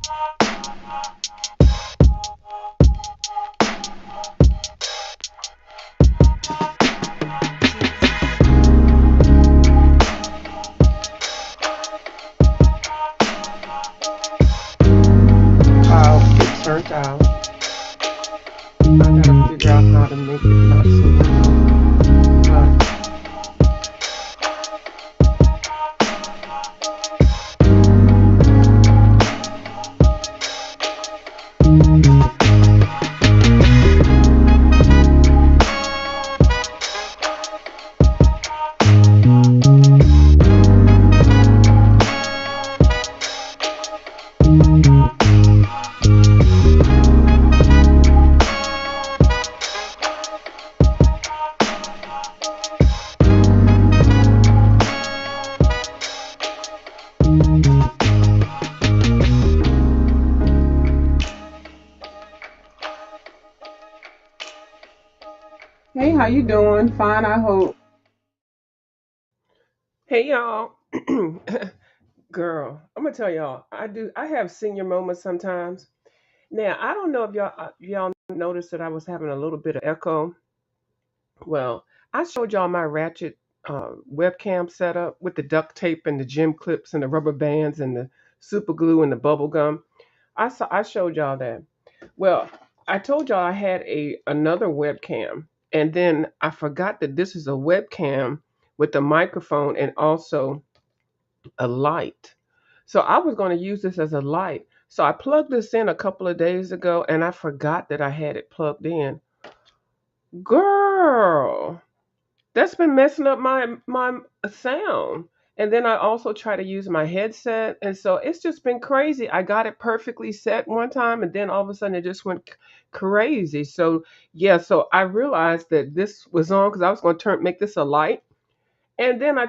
How it turned out. I gotta figure out how to make it not so loud. Hey, how you doing? Fine, I hope. Hey, y'all. Girl, I'm gonna tell y'all. I have senior moments sometimes. Now, I don't know if y'all noticed that I was having a little bit of echo. Well, I showed y'all my ratchet webcam setup with the duct tape and the gym clips and the rubber bands and the super glue and the bubble gum. I showed y'all that. Well, I told y'all I had another webcam, and then I forgot that this is a webcam with a microphone and also a light. So I was going to use this as a light. So I plugged this in a couple of days ago, and I forgot that I had it plugged in. Girl, that's been messing up my sound. And then I also try to use my headset, and so it's just been crazy. I got it perfectly set one time, and then all of a sudden it just went crazy. So yeah, so I realized that this was on because I was going to turn make this a light, and then I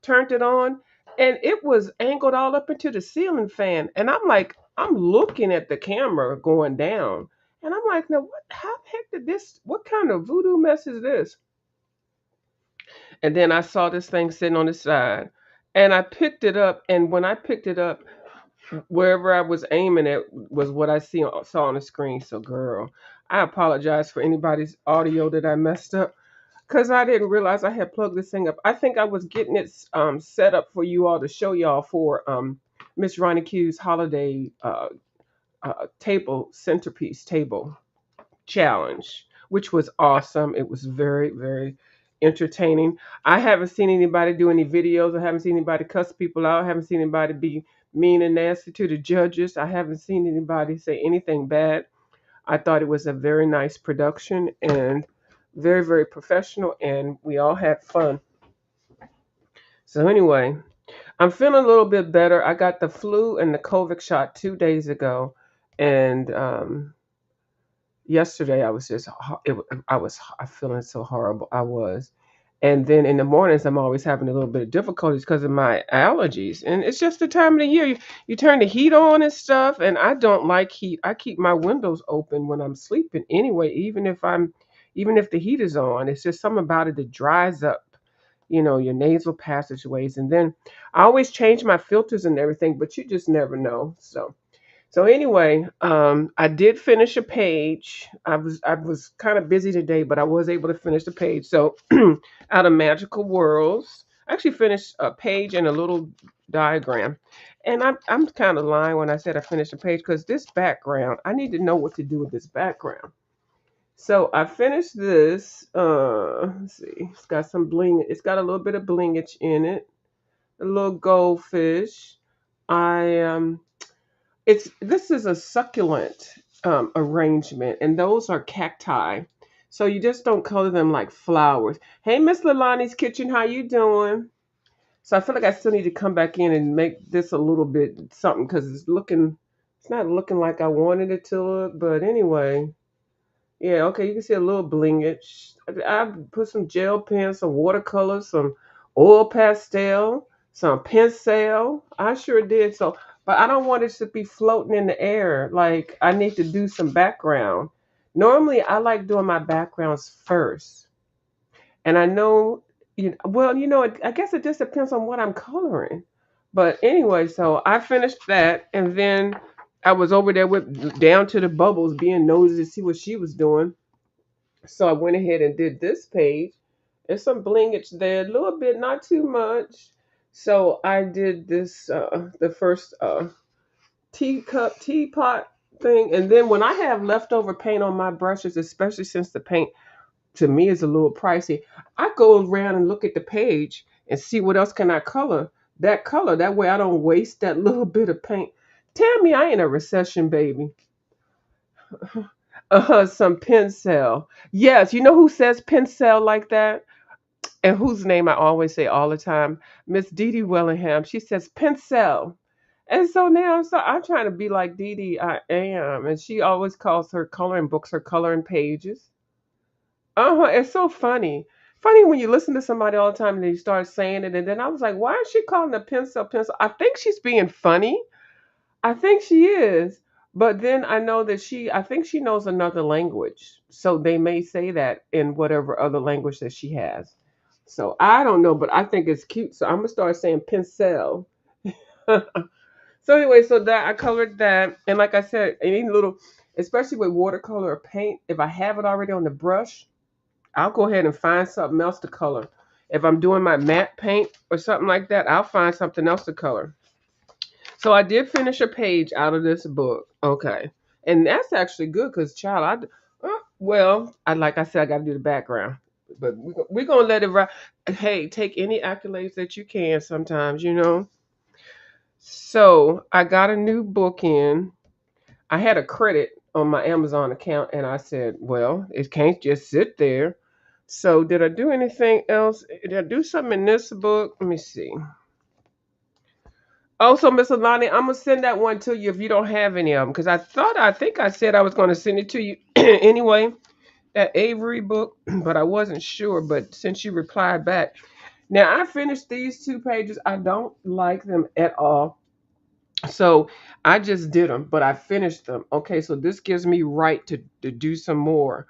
turned it on, and it was angled all up into the ceiling fan, and I'm looking at the camera going down, and I'm like, now what? How the heck did this? What kind of voodoo mess is this? And then I saw this thing sitting on the side, and I picked it up. And when I picked it up, wherever I was aiming at was what saw on the screen. So, girl, I apologize for anybody's audio that I messed up because I didn't realize I had plugged this thing up. I think I was getting it set up for you all to show y'all for Miss Ronnie Q's holiday table centerpiece table challenge, which was awesome. It was very, very entertaining. I haven't seen anybody do any videos. I haven't seen anybody cuss people out. I haven't seen anybody be mean and nasty to the judges. I haven't seen anybody say anything bad. I thought it was a very nice production and very, very professional, and we all had fun. So, anyway, I'm feeling a little bit better. I got the flu and the COVID shot 2 days ago, and yesterday I was just I feeling so horrible. I was, and then in the mornings I'm always having a little bit of difficulties because of my allergies, and it's just the time of the year you turn the heat on and stuff, and I don't like heat. I keep my windows open when I'm sleeping anyway, even if the heat is on. It's just something about it that dries up. Your nasal passageways, and then I always change my filters and everything, but you just never know. So anyway, I did finish a page. I was kind of busy today, but I was able to finish the page. So out of Magical Worlds, I actually finished a page and a little diagram. And I'm kind of lying when I said I finished a page because this background, I need to know what to do with this background. So I finished this. Let's see, it's got some bling. It's got a little bit of blingage in it. A little goldfish. I It's this is a succulent arrangement, and those are cacti. So you just don't color them like flowers. Hey, Miss Lalani's Kitchen, how you doing? So I feel like I still need to come back in and make this a little bit something because it's not looking like I wanted it to look. But anyway, yeah, okay, you can see a little blingage. I put some gel pens, some watercolors, some oil pastel, some pencil. I sure did. So, but I don't want it to be floating in the air. Like I need to do some background. Normally, I like doing my backgrounds first, and I know, well, I guess it just depends on what I'm coloring. But anyway, so I finished that, and then I was over there with down to the bubbles, being nosy to see what she was doing. So I went ahead and did this page. There's some blingage there, a little bit, not too much. So I did this, the first teacup, teapot thing. And then when I have leftover paint on my brushes, especially since the paint to me is a little pricey, I go around and look at the page and see what else can I color. That color, that way I don't waste that little bit of paint. Tell me I ain't a recession baby. Some pencil. Yes, you know who says pencil like that? And whose name I always say all the time? Miss Dee Dee Wellingham. She says pencil. And so now I'm trying to be like Dee Dee. I am. And she always calls her coloring books her coloring pages. It's so funny. Funny when you listen to somebody all the time and they start saying it. And then I was like, why is she calling a pencil pencil? I think she's being funny. I think she is. But then I know that I think she knows another language. So they may say that in whatever other language that she has. So I don't know, but I think it's cute. So I'm gonna start saying pencil. So anyway, so that I colored that, and like I said, any little, especially with watercolor or paint, if I have it already on the brush, I'll go ahead and find something else to color. If I'm doing my matte paint or something like that, I'll find something else to color. So I did finish a page out of this book. Okay, and that's actually good because, child, well, I like I said, I got to do the background, but we're gonna let it ride. Hey, take any accolades that you can. Sometimes, you know. So I got a new book in. I had a credit on my Amazon account, and I said, well, it can't just sit there. So did I do anything else? Did I do something in this book? Let me see. Oh, so Miss Alani, I'm gonna send that one to you if you don't have any of them, because I think I said I was gonna send it to you anyway. That Avery book, but I wasn't sure. But since you replied back, now I finished these 2 pages. I don't like them at all. So I just did them, but I finished them. Okay, so this gives me right to do some more.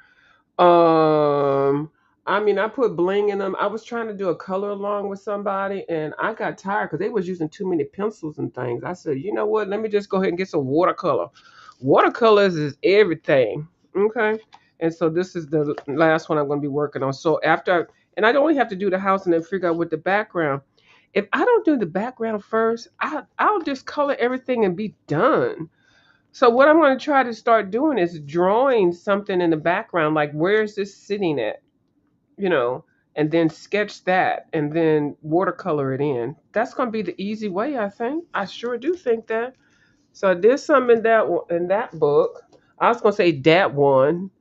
Um, I mean, I put bling in them. I was trying to do a color along with somebody, and I got tired because they was using too many pencils and things. I said, you know what? Let me just go ahead and get some watercolor. Watercolors is everything. Okay, and so this is the last one I'm going to be working on. So and I only have to do the house and then figure out what the background. If I don't do the background first, I'll just color everything and be done. So what I'm going to try to start doing is drawing something in the background, like where is this sitting at, you know, and then sketch that and then watercolor it in. That's going to be the easy way, I think. I sure do think that. So I did some in that book. I was going to say that one.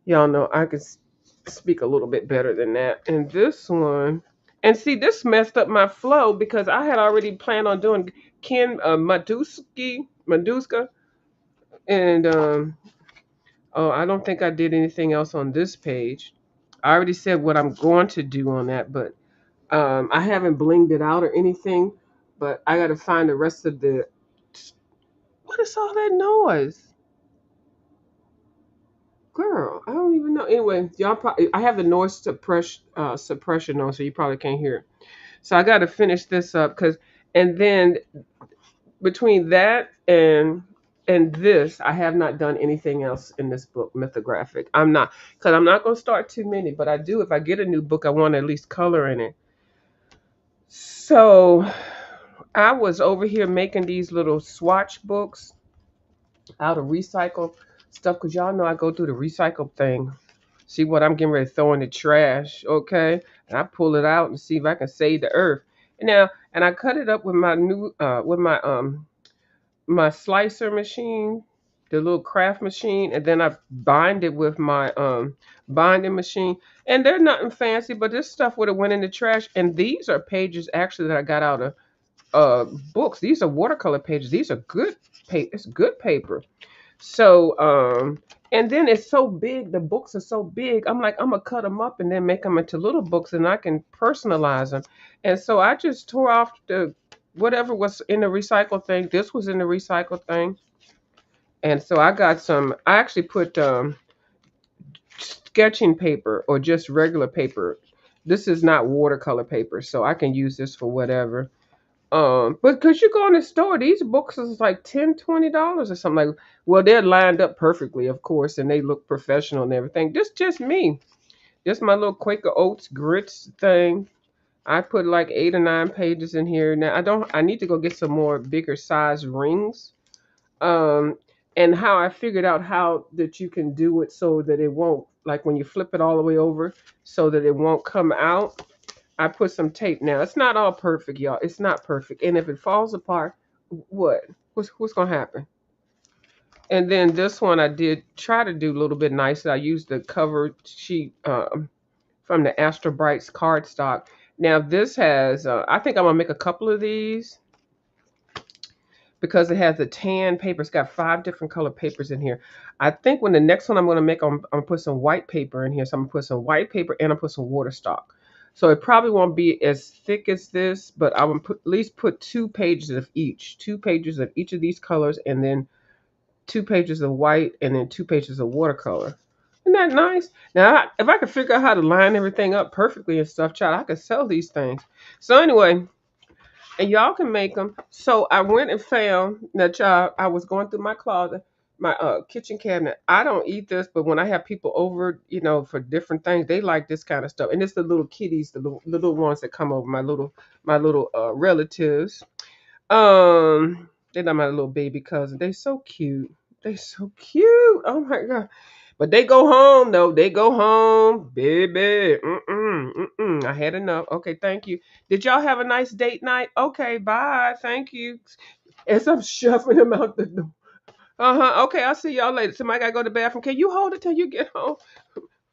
Y'all know I can speak a little bit better than that. And this one, and see, this messed up my flow because I had already planned on doing Ken Maduska, and oh, I don't think I did anything else on this page. I already said what I'm going to do on that, but I haven't blinged it out or anything. But I got to find the rest of the. What is all that noise? Girl, I don't even know. Anyway, y'all probably I have the noise suppression on, so you probably can't hear it. So I got to finish this up and then between that and this, I have not done anything else in this book, mythographic. I'm not going to start too many, but I do. If I get a new book, I want to at least color in it. So I was over here making these little swatch books out of recycled stuff because y'all know I go through the recycle thing. See what I'm getting ready to throw in the trash, okay? And I pull it out and see if I can save the earth. And I cut it up with my new with my slicer machine, the little craft machine, and then I bind it with my binding machine. And they're nothing fancy, but this stuff would have went in the trash. And these are pages actually that I got out of books. These are watercolor pages. These are good it's good paper. So, and then it's so big, the books are so big. I'm like, I'm gonna cut them up and then make them into little books and I can personalize them. And so I just tore off the whatever was in the recycle thing. This was in the recycle thing. And so I actually put sketching paper or just regular paper. This is not watercolor paper, so I can use this for whatever. But because you go in the store, these books is like $10, $20 or something like. Well, they're lined up perfectly, of course, and they look professional and everything. Just me, just my little Quaker Oats grits thing. I put like 8 or 9 pages in here. Now I don't. I need to go get some more bigger size rings. Um, and how I figured out how that you can do it so that it won't, like when you flip it all the way over, so that it won't come out. I put some tape. Now it's not all perfect, y'all. It's not perfect, and if it falls apart, what? What's gonna happen? And then this one I did try to do a little bit nicer. I used the cover sheet from the Astro Brights cardstock. Now this has, I think I'm gonna make a couple of these because it has the tan paper. It's got 5 different color papers in here. I think when the next one I'm gonna make, I'm gonna put some white paper in here. So I'm gonna put some white paper and I'll put some water stock. So it probably won't be as thick as this, but I will at least put 2 pages of each, 2 pages of each of these colors, and then 2 pages of white, and then 2 pages of watercolor. Isn't that nice? Now, if I could figure out how to line everything up perfectly and stuff, child, I could sell these things. So anyway, and y'all can make them. So I went and found that, child. I was going through my closet, my kitchen cabinet. I don't eat this, but when I have people over, for different things, they like this kind of stuff. And it's the little kitties, the little ones that come over, my little relatives. They're not my little baby cousin. They so cute. They so cute. Oh my god. But they go home though. They go home, baby. I had enough. Okay, thank you. Did y'all have a nice date night? Okay, bye. Thank you. As I'm shoving them out the door. Uh-huh. Okay, I'll see y'all later. Somebody gotta go to the bathroom. Can you hold it till you get home?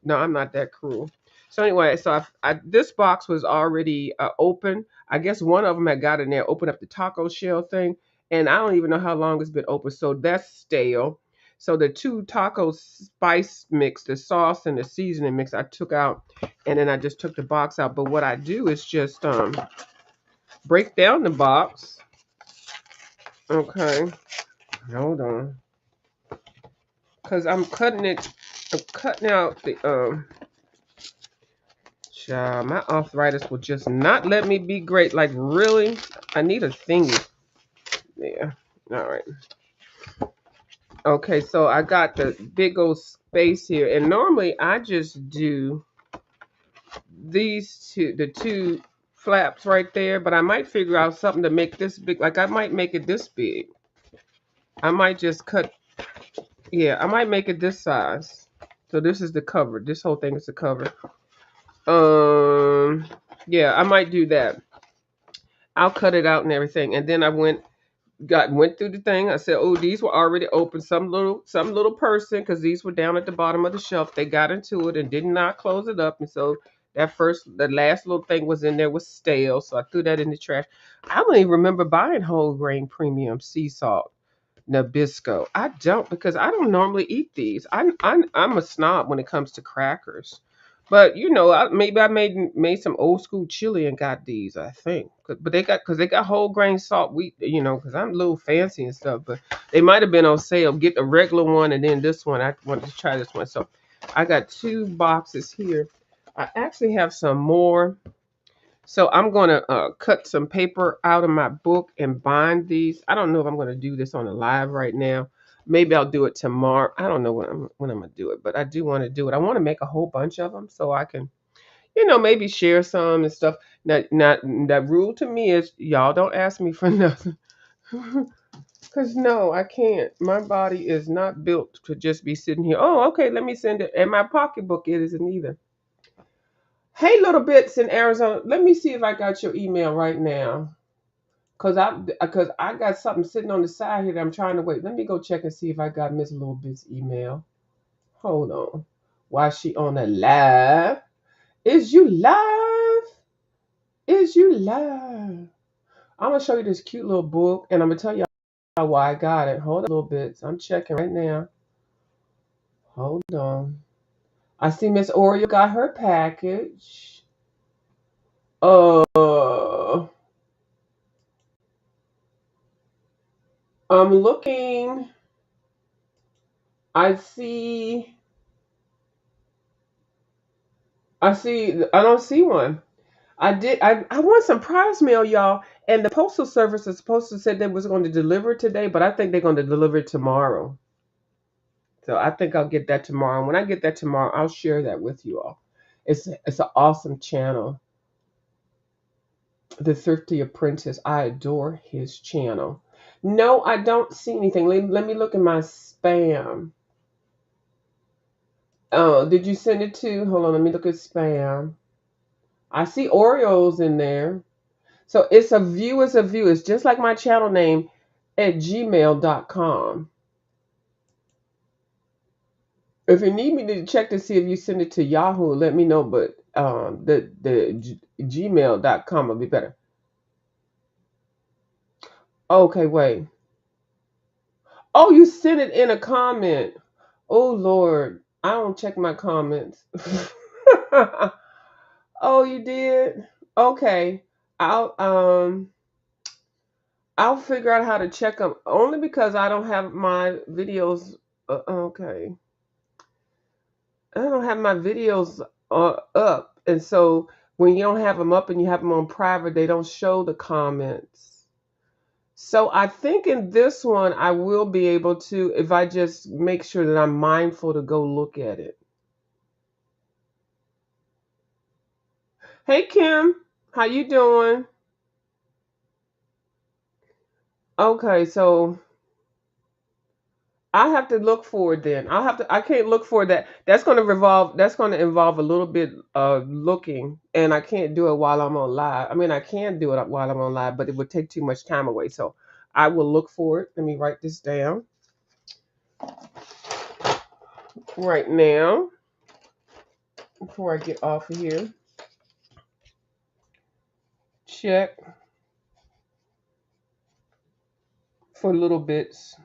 No, I'm not that cruel. So anyway, so this box was already open. I guess one of them had got in there, opened up the taco shell thing, and I don't even know how long it's been open. So that's stale. So the 2 taco spice mix, the sauce and the seasoning mix, I took out, and then I just took the box out. But what I do is just break down the box. Okay, hold on, cause I'm cutting it. I'm cutting out the Child, my arthritis will just not let me be great. Like, really? I need a thingy. Yeah. All right. Okay, so I got the big old space here. And normally I just do the two flaps right there. But I might figure out something to make this big. Like, I might make it this big. I might just cut. Yeah, I might make it this size. So this is the cover. This whole thing is the cover. Um, yeah, I might do that. I'll cut it out and everything. And then I went through the thing. I said, "Oh, these were already open. Some little person, because these were down at the bottom of the shelf. They got into it and did not close it up, and so the last little thing was in there was stale. So I threw that in the trash. I don't even remember buying whole grain premium sea salt Nabisco. I don't, because I don't normally eat these. I'm a snob when it comes to crackers. But maybe I made some old school chili and got these. I think, but they got whole grain salt wheat. Because I'm a little fancy and stuff. But they might have been on sale. Get the regular one and then this one. I wanted to try this one, so I got 2 boxes here. I actually have some more. So I'm going to cut some paper out of my book and bind these. I don't know if I'm going to do this on a live right now. Maybe I'll do it tomorrow. I don't know when I'm going to do it, but I do want to do it. I want to make a whole bunch of them so I can, maybe share some and stuff. Not that rule to me is y'all don't ask me for nothing. Cause no, I can't. My body is not built to just be sitting here. Oh, okay, let me send it. And my pocketbook it isn't either. Hey, little bits in Arizona. Let me see if I got your email right now. Cause I got something sitting on the side here that I'm trying to wait. Let me go check and see if I got Miss Little Bit's email. Hold on. Why she on a live? Is you live? Is you live? I'm gonna show you this cute little book, and I'm gonna tell y'all why I got it. Hold on a little bit. I'm checking right now. Hold on. I see Miss Oreo got her package. Uh, I'm looking. I see. I don't see one. I did. I want some prize mail, y'all. And the postal service is supposed to said they was going to deliver today, but I think they're going to deliver it tomorrow. So I think I'll get that tomorrow. And when I get that tomorrow, I'll share that with you all. It's an awesome channel. The Thrifty Apprentice. I adore his channel. No, I don't see anything. Let me look in my spam. Oh, did you send it to? Hold on, let me look at spam. I see Oreos in there. So it's a view as a view. It's just like my channel name at gmail.com. If you need me to check to see if you send it to Yahoo, let me know. But the gmail.com will be better. Okay, wait. Oh, you sent it in a comment. Oh Lord, I don't check my comments. Oh, you did? Okay. I'll um I'll figure out how to check them only because I don't have my videos. Okay. I don't have my videos up. And so when you don't have them up and you have them on private, they don't show the comments. So I think in this one, I will be able to, if I just make sure that I'm mindful to go look at it. Hey, Kim, how you doing? Okay, so I have to look for it then. I can't look for that. That's going to involve a little bit of looking, and I can't do it while I'm on live. I mean, I can do it while I'm on live, but it would take too much time away. So I will look for it. Let me write this down right now before I get off of here. Check for little bits.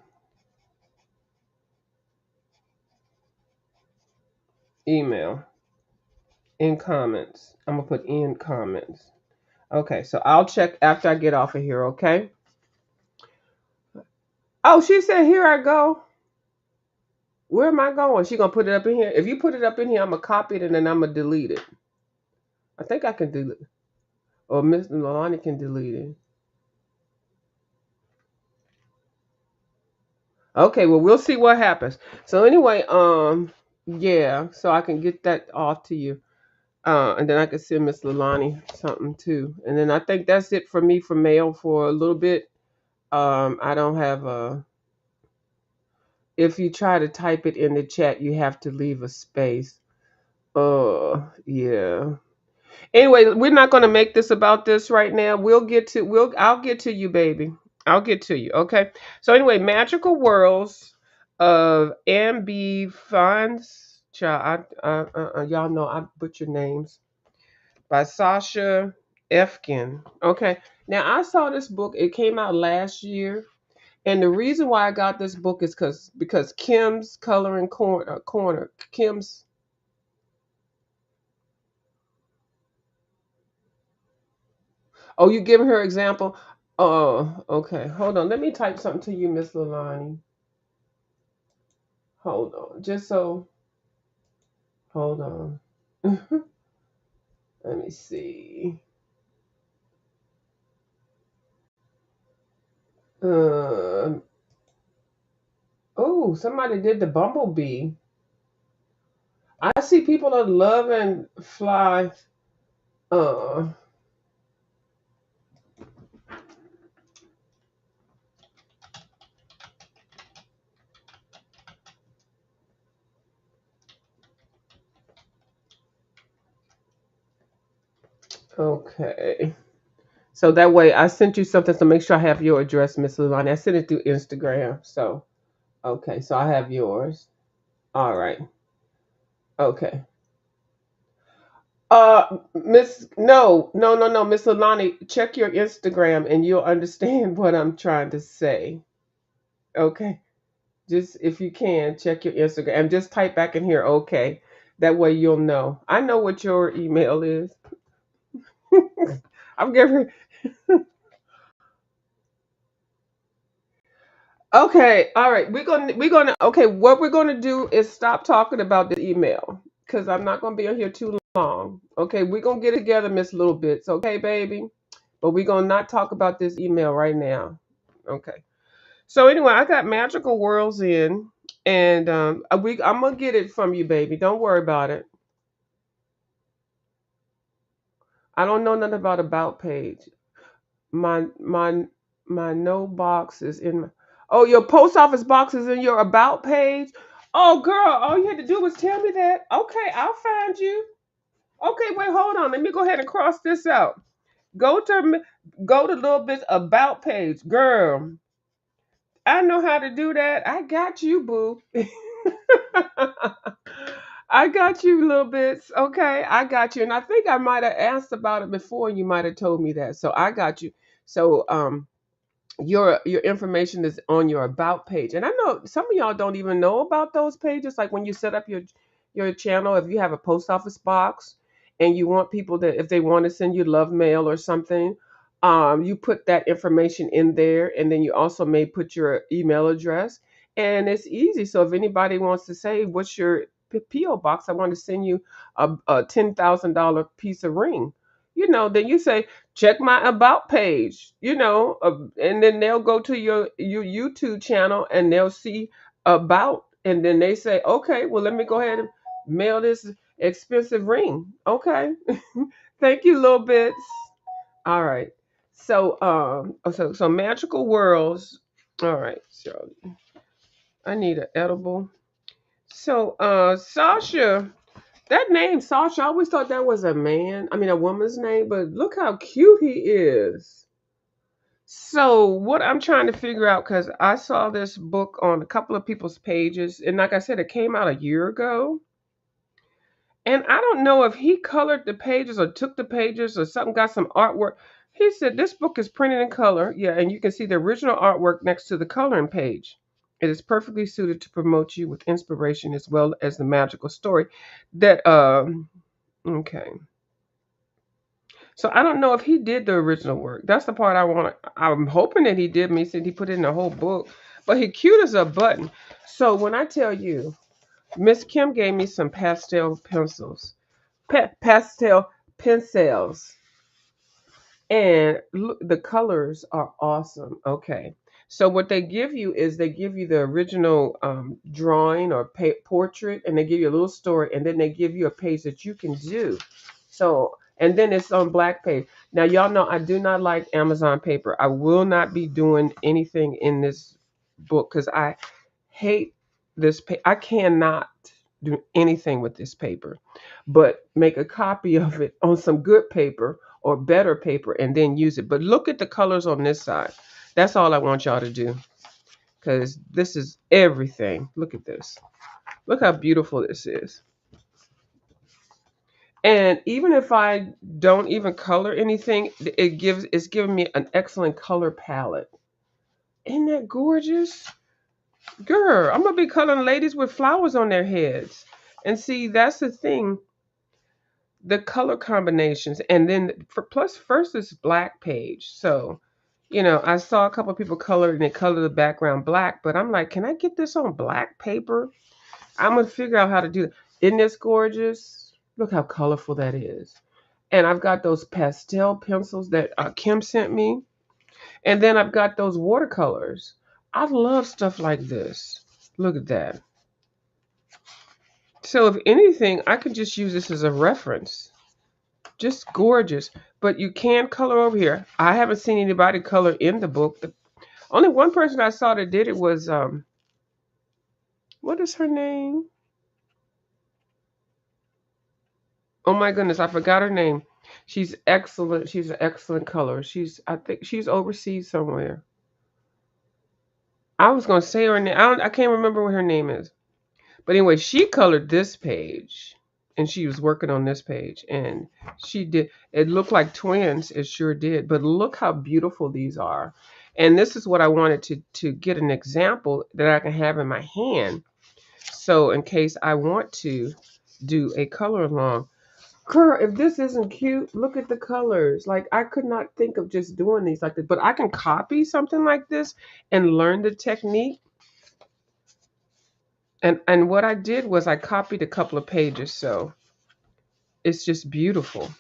Email in comments. I'm gonna put in comments. Okay, so I'll check after I get off of here. Okay. Oh, she said, "Here I go." Where am I going? She gonna put it up in here. If you put it up in here, I'm gonna copy it and then I'm gonna delete it. I think I can delete it. Or Miss Lonnie can delete it. Okay, well we'll see what happens. So anyway, yeah, so I can get that off to you. And then I can send Miss Lalani something too. And then I think that's it for me for mail for a little bit. I don't have a. If you try to type it in the chat, you have to leave a space. Yeah. Anyway, we're not going to make this about this right now. I'll get to you, baby. I'll get to you. Okay. So anyway, Magical Worlds of Ambifunds. Child, y'all know I butcher names. By Sasha Efkin. Okay. Now I saw this book. It came out last year. And the reason why I got this book is because Kim's Coloring Corner. Kim's. Oh, you giving her example? Oh, okay. Hold on. Let me type something to you, Miss Lalani. Hold on. Just so. Hold on. Let me see. Um. Oh, somebody did the bumblebee. I see people are loving fly. Uh. Okay. So that way, I sent you something. So make sure I have your address, Miss Lalani. I sent it through Instagram. So okay. So I have yours. All right. Okay. Miss, no, Miss Alani, check your Instagram and you'll understand what I'm trying to say. Okay, just if you can check your Instagram and just type back in here. Okay, that way you'll know. I know what your email is. I'm giving. Okay, all right. We're gonna. Okay, what we're gonna do is stop talking about the email because I'm not gonna be on here too long. long. Okay, we're gonna get it together, Miss Little Bits, okay, baby? But we're gonna not talk about this email right now. Okay. So anyway, I got Magical Worlds in, and I'm gonna get it from you, baby. Don't worry about it. I don't know nothing about page. My my my no box is in my, oh, your post office box is in your about page. Oh girl, all you had to do was tell me that. Okay, I'll find you. Okay, wait, hold on. Let me go ahead and cross this out. Go to go to little bit about page, girl. I know how to do that. I got you, boo. I got you, little bits. Okay, I got you, and I think I might have asked about it before. And you might have told me that, so I got you. So your information is on your about page, and I know some of y'all don't even know about those pages. Like when you set up your channel, if you have a post office box and you want people to, if they want to send you love mail or something, you put that information in there, and then you also may put your email address, and it's easy. So if anybody wants to say, what's your PO box, I want to send you a $10,000 piece of ring, then you say, check my about page, and then they'll go to your YouTube channel and they'll see about, and then they say, okay, well, let me go ahead and mail this expensive ring. Okay. Thank you, little bits. All right. So so Magical Worlds. All right, Shirley. I need an edible. So Sasha, that name Sasha, I always thought that was a woman's name, but look how cute he is. So what I'm trying to figure out, because I saw this book on a couple of people's pages, and like I said, it came out a year ago. And I don't know if he colored the pages or took the pages or something, got some artwork. He said this book is printed in color. Yeah, and you can see the original artwork next to the coloring page. It is perfectly suited to promote you with inspiration as well as the magical story that okay. So I don't know if he did the original work. That's the part I want. I'm hoping that he did. Me said he put it in the whole book, but he cute as a button. So when I tell you, Miss Kim gave me some pastel pencils, pastel pencils, and look, the colors are awesome. Okay. So what they give you is they give you the original drawing or portrait, and they give you a little story, and then they give you a page that you can do. So and then it's on black page. Now y'all know I do not like Amazon paper. I will not be doing anything in this book because I hate this. I cannot do anything with this paper, but make a copy of it on some good paper or better paper and then use it. But look at the colors on this side. That's all I want y'all to do because this is everything. Look at this. Look how beautiful this is. And even if I don't even color anything, it's giving me an excellent color palette. Isn't that gorgeous? Girl, I'm gonna be coloring ladies with flowers on their heads. And see, that's the thing. The color combinations, and then for plus first is black page. So I saw a couple of people color and they color the background black, but I'm like, can I get this on black paper? I'm gonna figure out how to do it. Isn't this gorgeous? Look how colorful that is. And I've got those pastel pencils that Kim sent me, and then I've got those watercolors. I love stuff like this. Look at that. So if anything, I could just use this as a reference. Just gorgeous. But you can color over here. I haven't seen anybody color in the book. The only one person I saw that did it was what is her name? Oh my goodness, I forgot her name. She's excellent. She's an excellent color. I think she's overseas somewhere. I was gonna say her name. I can't remember what her name is. But anyway, she colored this page, and she was working on this page, and she did. It looked like twins. It sure did. But look how beautiful these are. And this is what I wanted to get an example that I can have in my hand. So in case I want to do a color along. Girl, if this isn't cute, look at the colors. Like I could not think of just doing these like this, but I can copy something like this and learn the technique. And what I did was I copied a couple of pages. So It's just beautiful.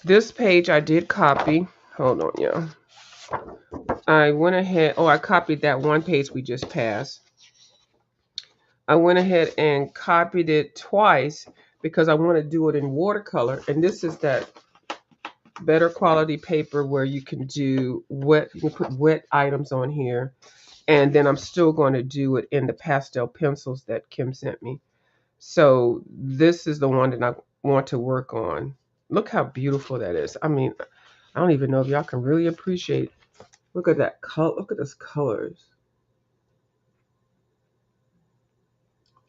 This page I did copy. Hold on, y'all. I went ahead. Oh, I copied that one page we just passed. I went ahead and copied it twice because I want to do it in watercolor. And this is that better quality paper where you can do wet, you can put wet items on here. And then I'm still going to do it in the pastel pencils that Kim sent me. So this is the one that I want to work on. Look how beautiful that is. I mean, I don't even know if y'all can really appreciate. Look at that color. Look at those colors.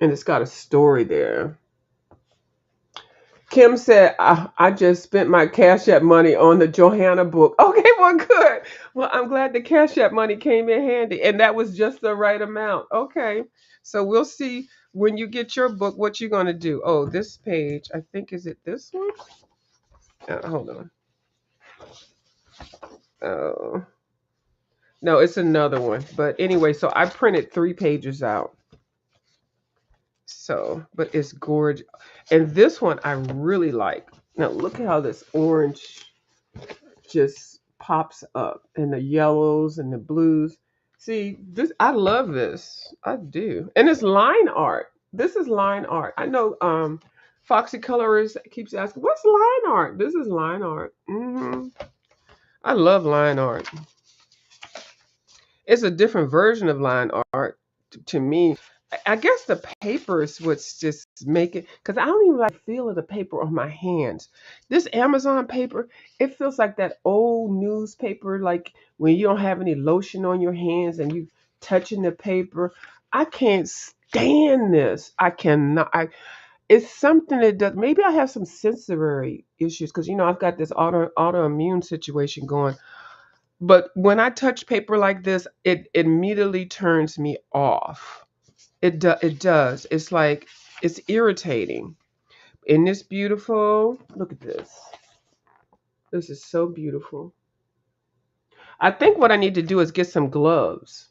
And it's got a story there. Kim said, I just spent my Cash App money on the Johanna book. Okay, well, good. Well, I'm glad the Cash App money came in handy. And that was just the right amount. Okay. So we'll see when you get your book what you're going to do. Oh, this page, I think, is it this one? Hold on. Oh, no, it's another one. But anyway, so I printed 3 pages out. So, but it's gorgeous. And this one I really like. Now, look at how this orange just pops up, and the yellows and the blues. See, this, I love this. I do. And it's line art. This is line art. I know Foxy Colorist keeps asking, what's line art? This is line art. I love line art. It's a different version of line art to me. I guess the paper is what's just making, because I don't even like the feel of the paper on my hands. This Amazon paper, it feels like that old newspaper, like when you don't have any lotion on your hands and you touching the paper. I can't stand this. I cannot. It's something that does. Maybe I have some sensory issues because I've got this autoimmune situation going. But when I touch paper like this, it immediately turns me off. It does. It's like it's irritating. Isn't this beautiful? Look at this. This is so beautiful. I think what I need to do is get some gloves.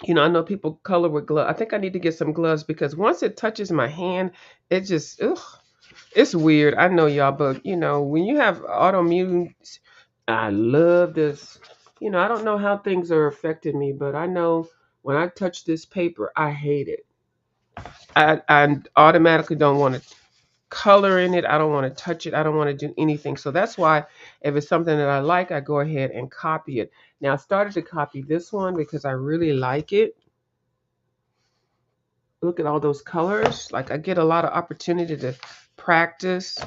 I know people color with gloves. I think I need to get some gloves because once it touches my hand, it just it's weird. I know y'all, but when you have autoimmune, I love this. I don't know how things are affecting me, but I know when I touch this paper, I hate it. I automatically don't want to color in it. I don't want to touch it. I don't want to do anything. So that's why if it's something that I like, I go ahead and copy it. Now I started to copy this one because I really like it. Look at all those colors. Like I get a lot of opportunity to practice,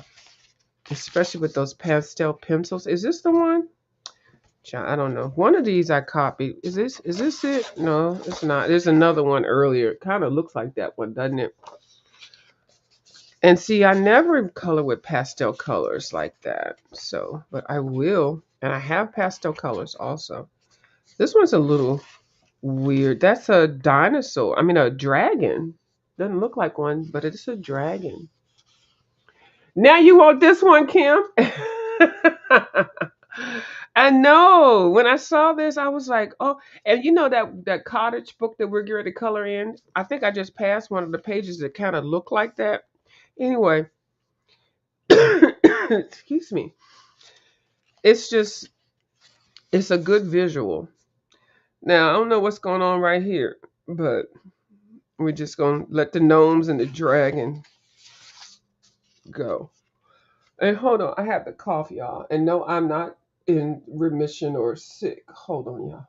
especially with those pastel pencils. Is this the one? I don't know. One of these I copied. Is this it? No, it's not. There's another one earlier. It kind of looks like that one, doesn't it? And see, I never color with pastel colors like that. So, but I will. And I have pastel colors also. This one's a little weird. That's a dinosaur. I mean, a dragon. Doesn't look like one, but it's a dragon. Now you want this one, Kim? I know. When I saw this, I was like, oh, and that cottage book that we're going to color in, I think I just passed one of the pages that kind of look like that. Anyway, excuse me. It's a good visual. Now, I don't know what's going on right here, but we're just going to let the gnomes and the dragon go. And hold on, I have the cough, y'all. And no, I'm not in remission or sick. Hold on, y'all.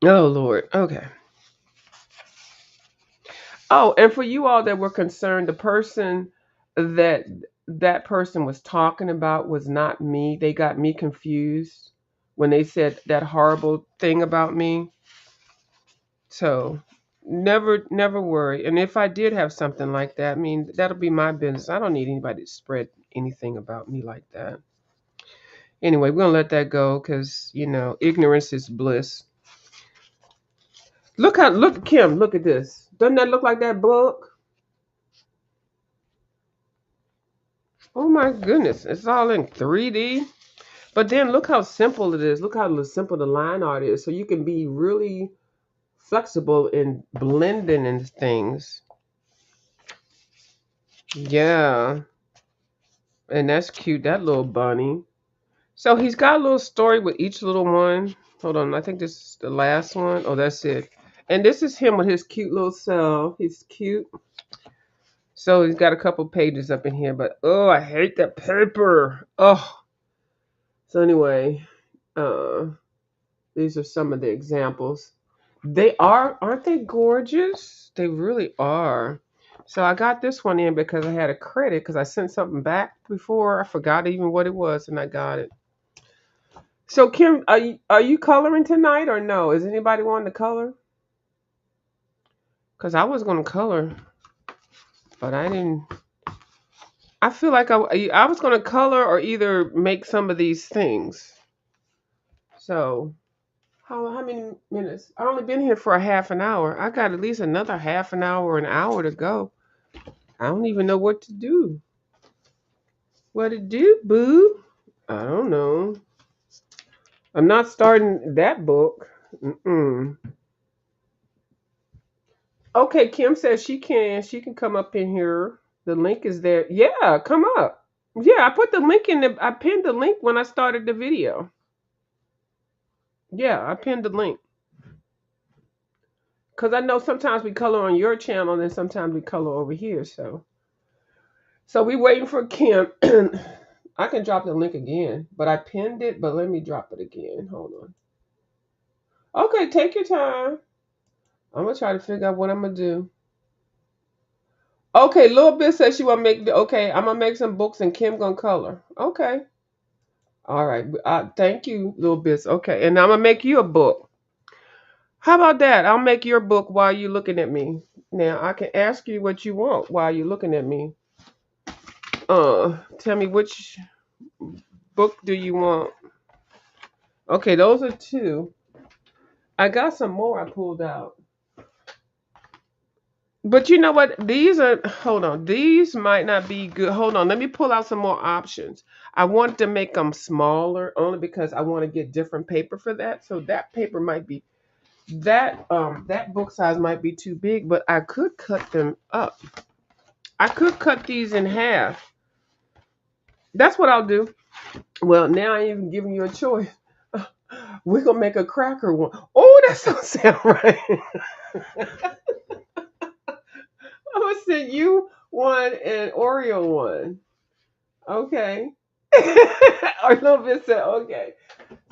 Oh, Lord. Okay. Oh, and for you all that were concerned, the person that that person was talking about was not me. They got me confused when they said that horrible thing about me. So never worry. And if I did have something like that, I mean, that'll be my business. I don't need anybody to spread anything about me like that. Anyway, we're gonna let that go because ignorance is bliss. Look, Kim, look at this. Doesn't that look like that book? Oh my goodness, it's all in 3D. But then look how simple it is. Look how simple the line art is. So you can be really flexible in blending and things. Yeah. And that's cute, that little bunny. So he's got a little story with each little one. Hold on, I think this is the last one. Oh, that's it. And this is him with his cute little self. He's cute. So he's got a couple pages up in here, but oh, I hate that paper. Oh. So anyway, uh, these are some of the examples. Aren't they gorgeous? They really are. So I got this one in because I had a credit because I sent something back before. I forgot even what it was and I got it. So Kim, are you coloring tonight or no? Is anybody wanting to color? Because I was going to color, but I didn't. I feel like I was going to color or either make some of these things. So how many minutes? I only been here for a half an hour. I got at least another half an hour, an hour to go. I don't even know what to do. What to do, boo? I don't know. I'm not starting that book. Mm-mm. Okay, Kim says she can. She can come up in here. The link is there. Yeah, come up. Yeah, I put the link in the. I pinned the link when I started the video. Yeah, I pinned the link. Cause I know sometimes we color on your channel, and sometimes we color over here. So we waiting for Kim. I can drop the link again, but I pinned it. But let me drop it again. Hold on. Okay, take your time. I'm gonna try to figure out what I'm gonna do. Okay, little bit says she wanna make. Okay, I'm gonna make some books and Kim gonna color. Okay. All right. Thank you, little bits. Okay, and I'm gonna make you a book. How about that? I'll make your book while you're looking at me. Now I can ask you what you want while you're looking at me. Tell me which book do you want? Okay, those are two. I got some more I pulled out. But you know what? These are, hold on, these might not be good. Hold on, let me pull out some more options. I want to make them smaller only because I want to get different paper for that. So that paper might be, that book size might be too big, but I could cut them up. I could cut these in half. That's what I'll do. Well, now I'm even giving you a choice. We're going to make a cracker one. Oh, that don't sound right. I'm gonna send you one and Oreo one. Okay. Or a little bit said okay.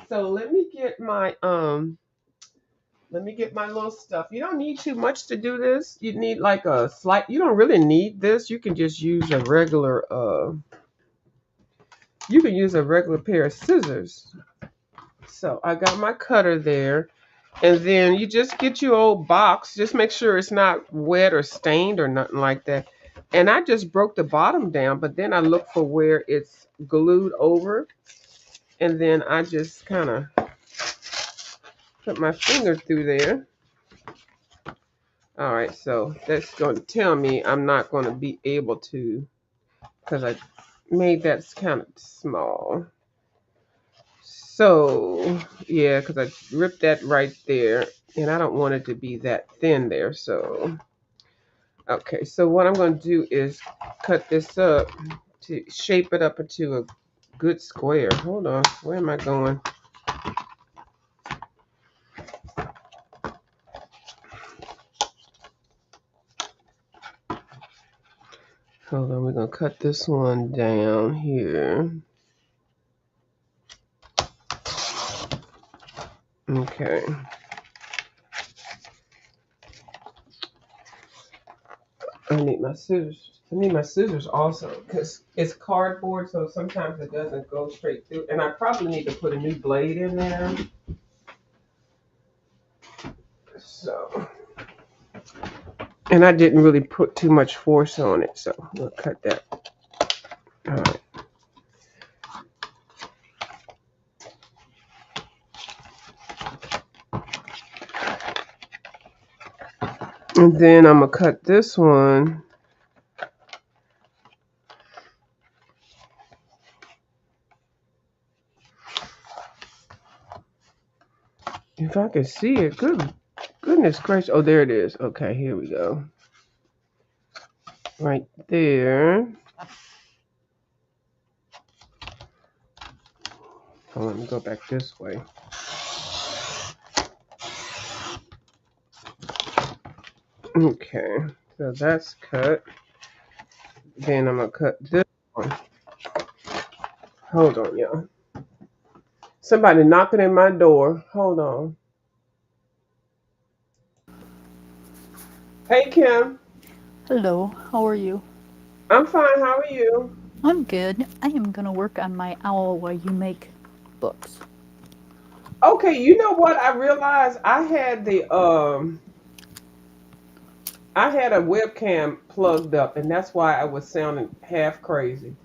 So let me get my little stuff. You don't need too much to do this. You need like a slight you don't really need this. You can just use a regular you can use a regular pair of scissors. So I got my cutter there. And then you just get your old box. Just make sure it's not wet or stained or nothing like that. And I just broke the bottom down, but then I look for where it's glued over. And then I just kind of put my finger through there. All right, so that's going to tell me I'm not going to be able to, because I made that kind of small. So, yeah, because I ripped that right there. And I don't want it to be that thin there, so... Okay, so what I'm going to do is cut this up to shape it up into a good square. Hold on, where am I going? Hold on, we're going to cut this one down here. Okay. I need my scissors. I need my scissors also because it's cardboard, so sometimes it doesn't go straight through. And I probably need to put a new blade in there. So, and I didn't really put too much force on it, so we'll cut that. All right. And then I'm going to cut this one. If I can see it, good Goodness gracious. Oh, there it is. Okay, here we go. Right there. Oh, let me go back this way. Okay, so that's cut. Then I'm gonna cut this one. Hold on, y'all. Somebody knocking at my door. Hold on. Hey, Kim. Hello, how are you? I'm fine. How are you? I'm good. I am going to work on my owl while you make books. Okay, you know what? I realized I had a webcam plugged up, and that's why I was sounding half crazy.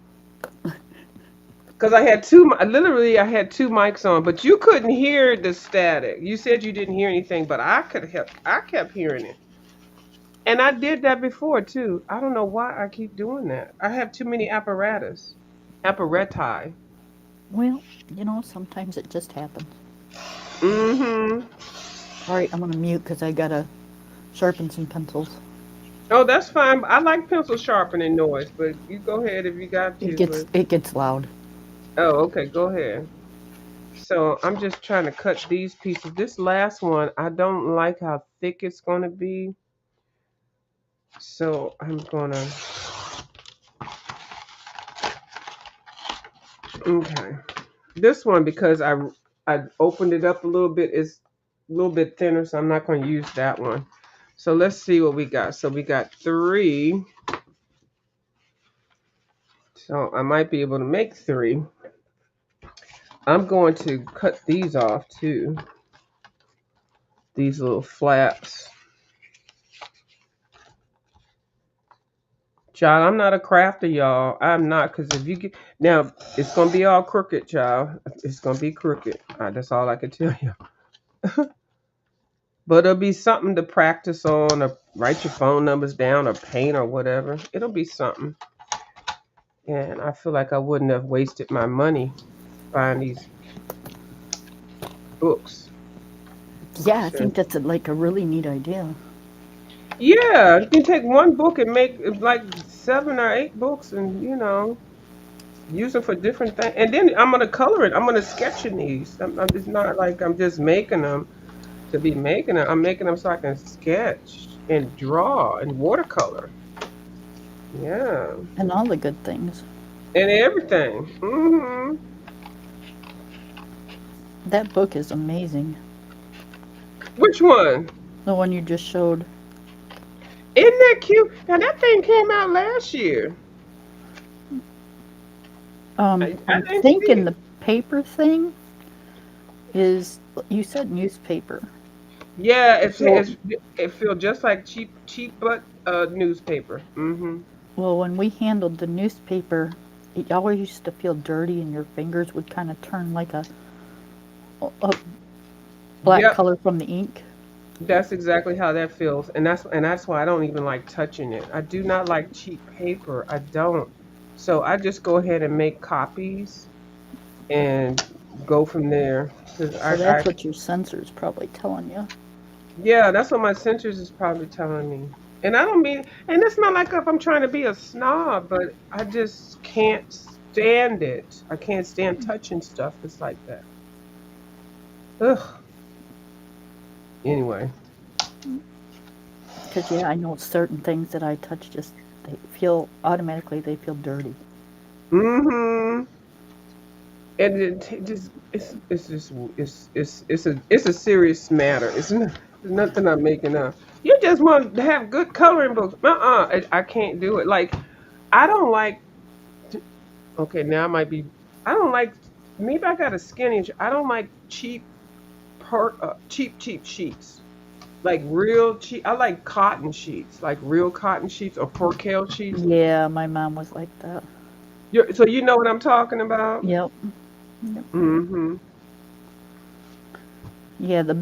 Because I had two mics on, but you couldn't hear the static. You said you didn't hear anything, but I kept hearing it. And I did that before too. I don't know why I keep doing that. I have too many apparati. Well, sometimes it just happens. Mm-hmm. All right, I'm going to mute because I got to sharpen some pencils. Oh, that's fine. I like pencil sharpening noise, but you go ahead if you got It to. gets But it gets loud. oh, okay, go ahead. So I'm just trying to cut these pieces. This last one, I don't like how thick it's going to be. So I'm gonna. Okay. This one because I opened it up a little bit is a little bit thinner, so I'm not going to use that one. So let's see what we got. So we got three. So I might be able to make three. I'm going to cut these off too. These little flaps. Child, I'm not a crafter, y'all. I'm not, because if you get now, it's gonna be all crooked, child. It's gonna be crooked. That's all I can tell you. But it'll be something to practice on, or write your phone numbers down, or paint, or whatever. It'll be something. And I feel like I wouldn't have wasted my money buying these books. Yeah, I Sure. think that's like a really neat idea. Yeah, you can take one book and make like 7 or 8 books, and use them for different things. And then I'm gonna color it. I'm gonna sketch in these. It's not like I'm just making them to be making them. I'm making them so I can sketch and draw and watercolor. Yeah, And all the good things. and everything. That book is amazing. Which one? The one you just showed. Isn't that cute? Now that thing came out last year. I I'm didn't see thinking it. the paper thing is, you said newspaper. Yeah, Well, it feels just like cheap but newspaper. well, when we handled the newspaper, it always used to feel dirty and your fingers would kind of turn like a black Yep. color from the ink. That's exactly how that feels, and that's why I don't even like touching it. I do not like cheap paper. I don't. So I just go ahead and make copies and go from there. Cause So that's what your sensor's probably telling you. yeah, that's what my sensors is probably telling me. And I don't mean, and it's not like if I'm trying to be a snob, but I just can't stand it. I can't stand touching stuff that's like that. Ugh. Anyway. Because, yeah, I know certain things that I touch just, they feel, automatically they feel dirty. Mm-hmm. And just it's just it's a serious matter. It's nothing I'm making up. You just want to have good coloring books. I can't do it. Like I don't like. Okay, now I might be. I don't like. Maybe I got a skinny. I don't like cheap sheets. Like real cheap. I like cotton sheets, like real cotton sheets or percale sheets. Yeah, my mom was like that. So you know what I'm talking about? Yep. Yep. Mm-hmm. Yeah, the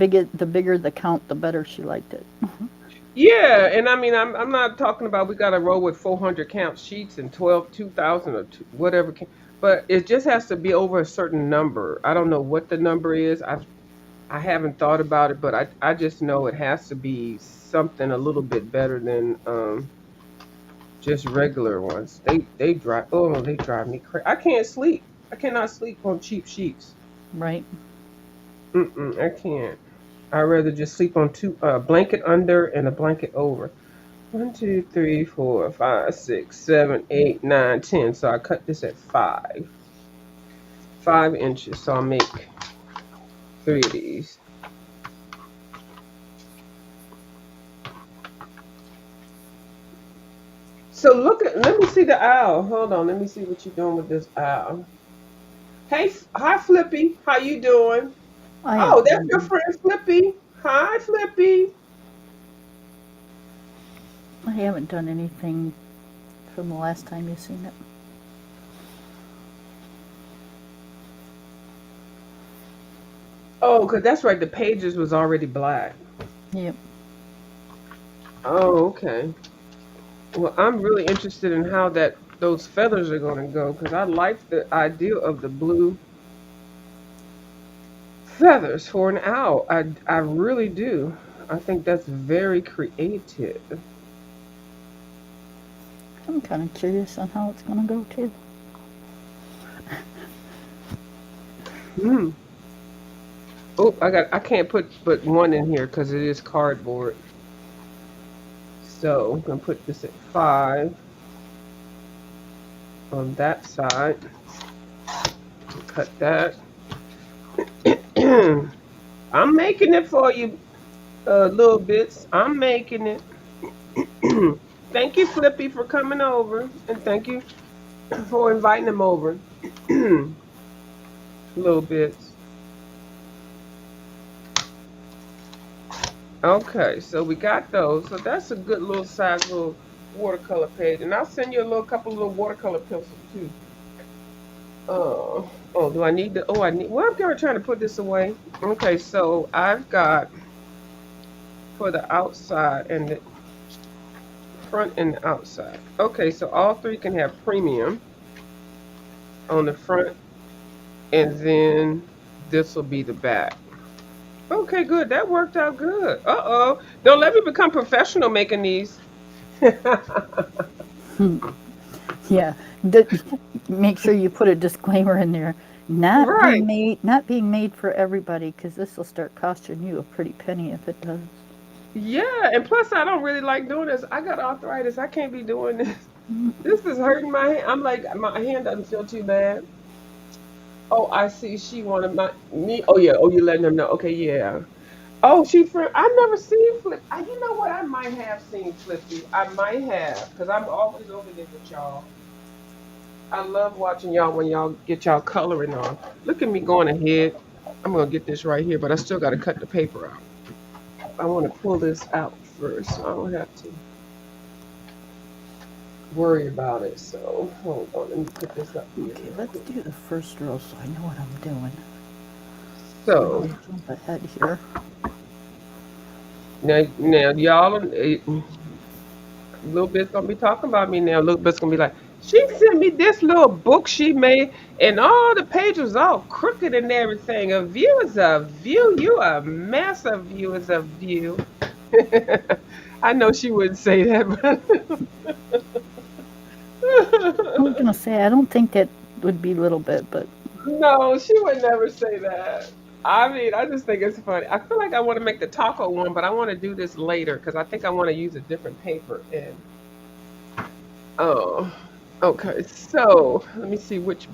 bigger the count, the better she liked it. Yeah, and I mean, I'm not talking about we got to roll with 400 count sheets and 2,000 or whatever. But it just has to be over a certain number. I don't know what the number is. I haven't thought about it, but I just know it has to be something a little bit better than just regular ones. They drive me crazy. I can't sleep. I cannot sleep on cheap sheets. Right. I can't. I'd rather just sleep on two blanket under and a blanket over. One, two, three, four, five, six, seven, 8, 9, 10. So I cut this at 5 inches. So I'll make 3 of these. So let me see the owl. Hold on, let me see what you're doing with this owl. Hey, hi Flippy, how you doing? I Oh, haven't that's done your any. friend Flippy. Hi Flippy. I haven't done anything from the last time you seen it. Oh, cause that's right. The pages was already black. Yep. Oh, okay. Well, I'm really interested in how those feathers are going to go because I like the idea of the blue feathers for an owl. I really do. I think that's very creative. I'm kind of curious on how it's going to go too. Hmm. Oh, I can't put but one in here because it is cardboard. So I'm gonna put this at 5 on that side. Cut that. I'm making it for you, little bits. I'm making it. Thank you, Flippy, for coming over, and thank you for inviting them over. Little bits. Okay, so we got those. So that's a good little size little watercolor page, and I'll send you a little couple little watercolor pencils too. Oh, do I need the? Oh, I need. Well, I'm gonna trying to put this away. Okay, so I've got for the outside and the front and the outside. Okay, so all three can have premium on the front, and then this will be the back. Okay, good. That worked out good. Uh-oh. Don't let me become professional making these. Yeah. Make sure you put a disclaimer in there. Right. Not being made for everybody, because this will start costing you a pretty penny if it does. Yeah, and plus I don't really like doing this. I got arthritis. I can't be doing this. This is hurting my hand. I'm like, my hand doesn't feel too bad. Oh, I see. She wanted my me. Oh yeah. Oh, you letting them know. Okay, yeah. Oh, she friend. I never seen Flip. You know what? I might have seen Flippy. I might have, cause I'm always over there with y'all. I love watching y'all when y'all get y'all coloring on. Look at me going ahead. I'm gonna get this right here, but I still got to cut the paper out. I want to pull this out first, so I don't have to worry about it. So hold on, let me put this up here Okay, real let's quick. do the first row so I know what I'm doing. So I So don't jump ahead here. now y'all, little bit's gonna be talking about me now. Little bit's gonna be like, she sent me this little book she made, and all the pages all crooked and everything. A view is a view. You a mess. A view is a view. I know she wouldn't say that, I was but gonna say I don't think that would be a little bit, but no, she would never say that. I mean, I just think it's funny. I feel like I want to make the taco one, but I want to do this later because I think I want to use a different paper. And oh, okay. So let me see which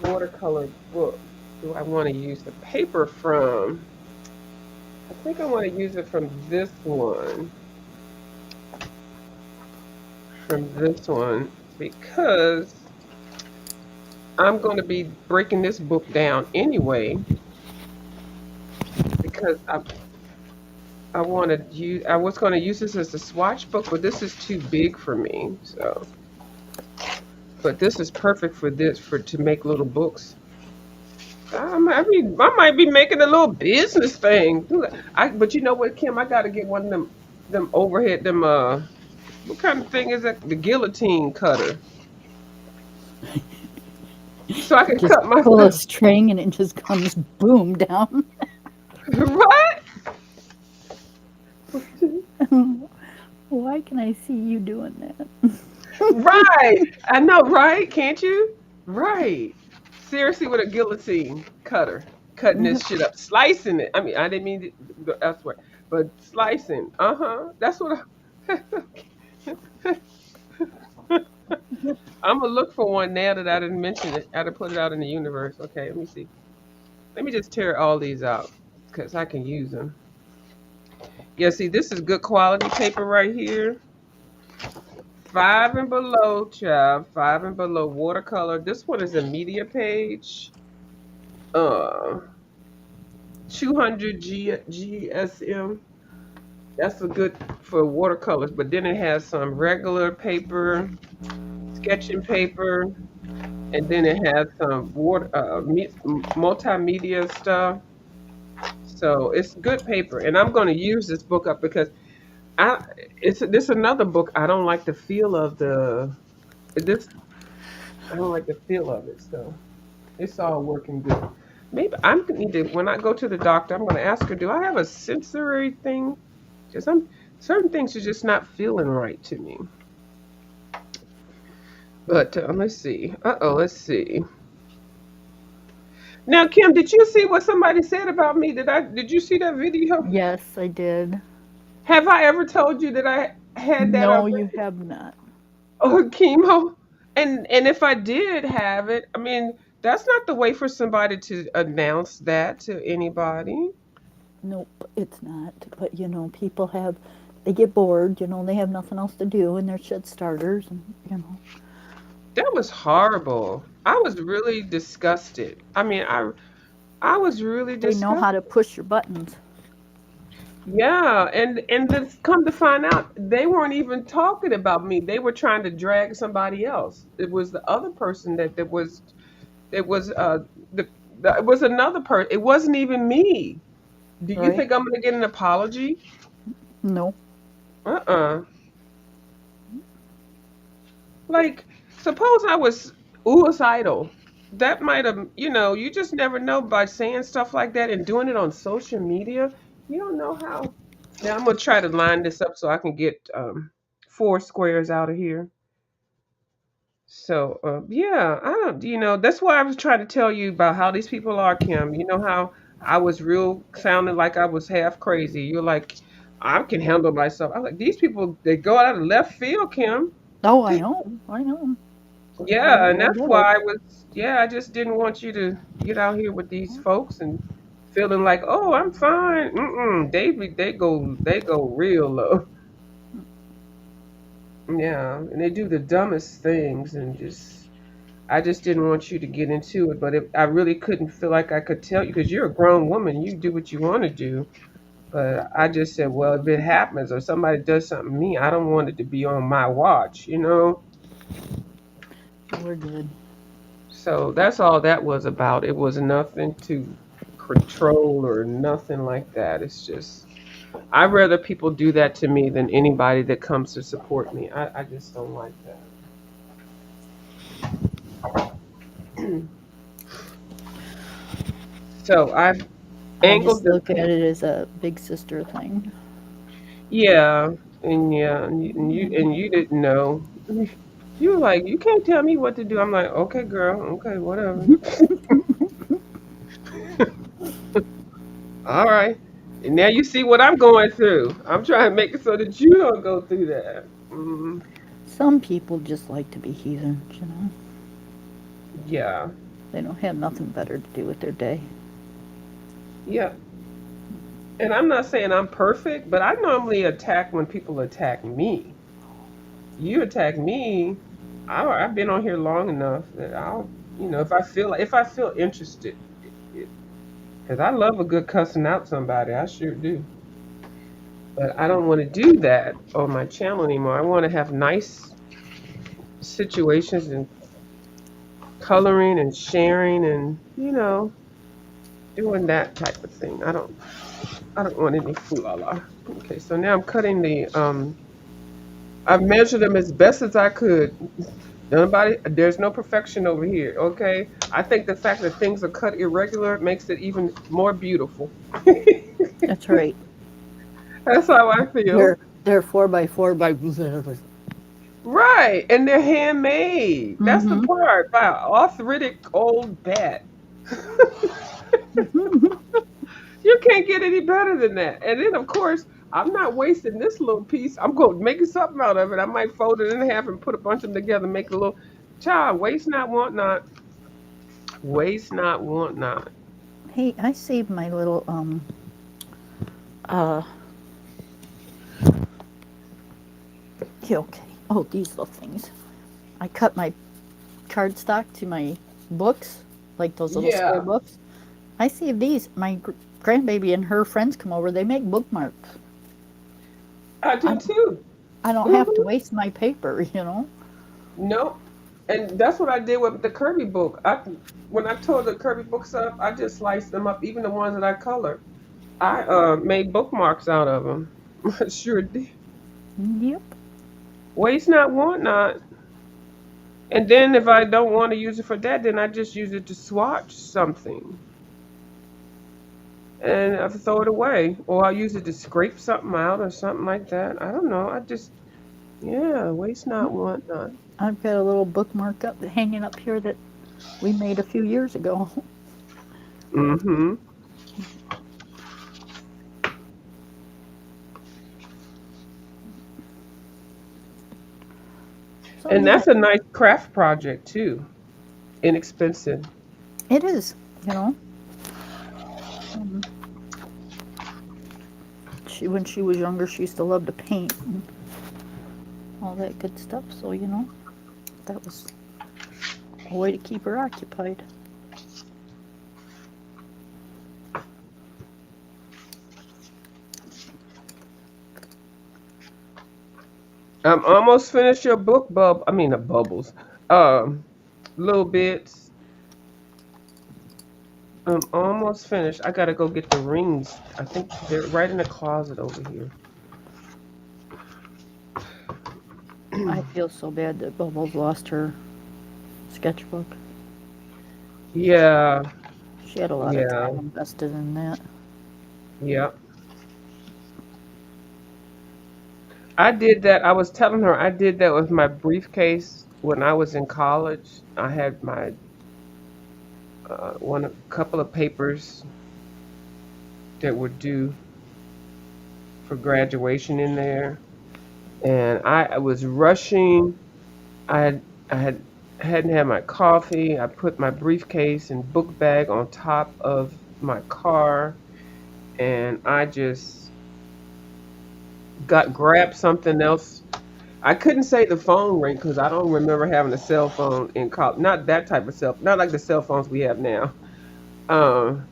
watercolor book do I want to use the paper from? I think I want to use it from this one because I'm going to be breaking this book down anyway because I wanted you. I was going to use this as a swatch book, but this is too big for me. So, but this is perfect for this for to make little books. I might be making a little business thing. But you know what, Kim? I got to get one of them overhead them. What kind of thing is that? The guillotine cutter. so I can Just cut pull a myself. string and it just comes boom down. Right? Why can I see you doing that? Right. I know, right? Can't you? Right. Seriously, with a guillotine cutter, cutting this shit up, slicing it. I mean, I didn't mean to go elsewhere, but slicing. Uh huh. That's what I'm gonna look for one now that I didn't mention it. I didn't put it out in the universe. Okay, let me see. Let me just tear all these out because I can use them. Yeah, see, this is good quality paper right here. Five and below, child. Five and below watercolor. This one is a media page. Uh, 200 GSM. That's a good for watercolors, but then it has some regular paper, sketching paper, and then it has some multimedia stuff. So it's good paper, and I'm going to use this book up because I it's this another book I don't like the feel of the this I don't like the feel of it. So it's all working good. Maybe I'm gonna need to when I go to the doctor, I'm gonna ask her, do I have a sensory thing? Because I'm certain things are just not feeling right to me. But let's see. Let's see. Now, Kim, did you see what somebody said about me? Did you see that video? Yes, I did. Have I ever told you that I had that No, you have not. or chemo? And if I did have it, I mean, that's not the way for somebody to announce that to anybody. Nope, it's not. But people they get bored, they have nothing else to do and they're shit starters and. That was horrible. I was really disgusted. I mean, I was really They know how to disgusted. push your buttons. Yeah, and then come to find out, they weren't even talking about me. They were trying to drag somebody else. It was the other person that was the, it was another person. It wasn't even me. Do you Right? think I'm gonna get an apology? No. Uh-uh. Like, suppose I was suicidal. That might have, you just never know by saying stuff like that and doing it on social media. You don't know how. Now I'm gonna try to line this up so I can get four squares out of here. So yeah, I don't. That's why I was trying to tell you about how these people are, Kim. You know how I was real sounding like I was half crazy. You're like, I can handle myself. I'm like, these people, they go out of left field, Kim. Oh, I know. I know. Yeah, and I that's get why it. I just didn't want you to get out here with these folks and feeling like, oh, I'm fine. Mm-mm. They go real low. Yeah, and they do the dumbest things and I just didn't want you to get into it, but I really couldn't feel like I could tell you because you're a grown woman, you do what you want to do. But I just said, well, if it happens or somebody does something to me, I don't want it to be on my watch. We're good. So that's all that was about. It was nothing to control or nothing like that. It's just, I'd rather people do that to me than anybody that comes to support me. I just don't like that. So I've I angled just the look at it as a big sister thing. yeah, and you didn't know. You were like, you can't tell me what to do. I'm like, okay, girl, okay, whatever. All right. And now you see what I'm going through. I'm trying to make it so that you don't go through that. Some people just like to be heathens. Yeah, They don't have nothing better to do with their day. yeah. And I'm not saying I'm perfect, but I normally attack when people attack me. You attack me, I've been on here long enough that if I feel interested, because I love a good cussing out somebody, I sure do. But I don't want to do that on my channel anymore. I want to have nice situations and coloring and sharing and doing that type of thing. I don't want any foolala. Okay, so now I'm cutting the I've measured them as best as I could. Nobody, there's no perfection over here. Okay, I think the fact that things are cut irregular makes it even more beautiful. That's right. That's how I feel. They're 4x4 by. Right, and they're handmade. That's the Mm-hmm. part by arthritic old bat. You can't get any better than that. And then, of course, I'm not wasting this little piece. I'm going making something out of it. I might fold it in half and put a bunch of them together, make a little child. Waste not, want not. Waste not, want not. Hey, I saved my little uh okay. Oh, these little things. I cut my cardstock to my books, like those little square Yeah, books. I saved these. My grandbaby and her friends come over. They make bookmarks. I I do too. I don't have to Hmm. waste my paper, you know. No, and that's what I did with the Kirby book. When I tore the Kirby books up, I just sliced them up, even the ones that I colored. I made bookmarks out of them. I sure did. Yep. Waste not, want not. And then if I don't want to use it for that, then I just use it to swatch something and I throw it away, or I use it to scrape something out or something like that. I don't know. I just yeah, waste not, want not. I've got a little bookmark up hanging up here that we made a few years ago. Mm-hmm. So And yeah, that's a nice craft project too. Inexpensive. it is. You know, um, she when she was younger, she used to love to paint and all that good stuff. So you know, that was a way to keep her occupied. I'm almost finished your book, bub. I mean, the bubbles. Um, little bits. I'm almost finished. I gotta go get the rings. I think they're right in the closet over here. I feel so bad that Bubbles lost her sketchbook. Yeah, She had a lot of yeah, time invested in that. yeah. I did that. I was telling her I did that with my briefcase when I was in college. I had my one a couple of papers that were due for graduation in there, and I was rushing. I had hadn't had my coffee. I put my briefcase and book bag on top of my car, and I just got grabbed something else. I couldn't say the phone ring because I don't remember having a cell phone in college. Not that type of cell, not like the cell phones we have now. Um,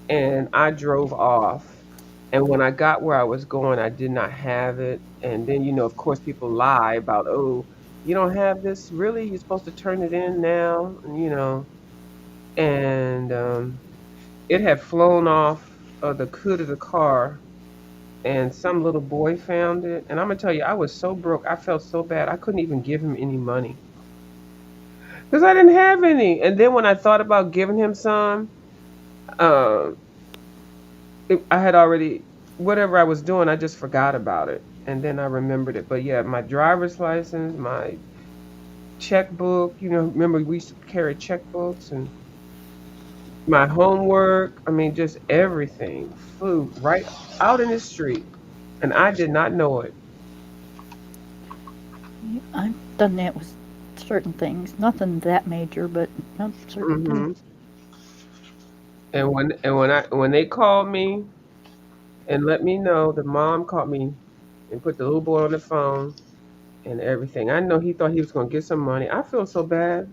and I drove off. And when I got where I was going, I did not have it. And then, of course, people lie about, oh, you don't have this. Really? You're supposed to turn it in now, And it had flown off of the hood of the car, and some little boy found it. And I'm gonna tell you, I was so broke. I felt so bad. I couldn't even give him any money because I didn't have any. And then when I thought about giving him some, um, I had already whatever I was doing. I just forgot about it, and then I remembered it. But yeah, my driver's license, my checkbook. Remember we used to carry checkbooks and my homework. I mean, just everything flew right out in the street, and I did not know it. I've done that with certain things. Nothing that major, but certain Hmm. things. And when they called me and let me know, the mom called me and put the little boy on the phone and everything. I know he thought he was gonna get some money. I feel so bad.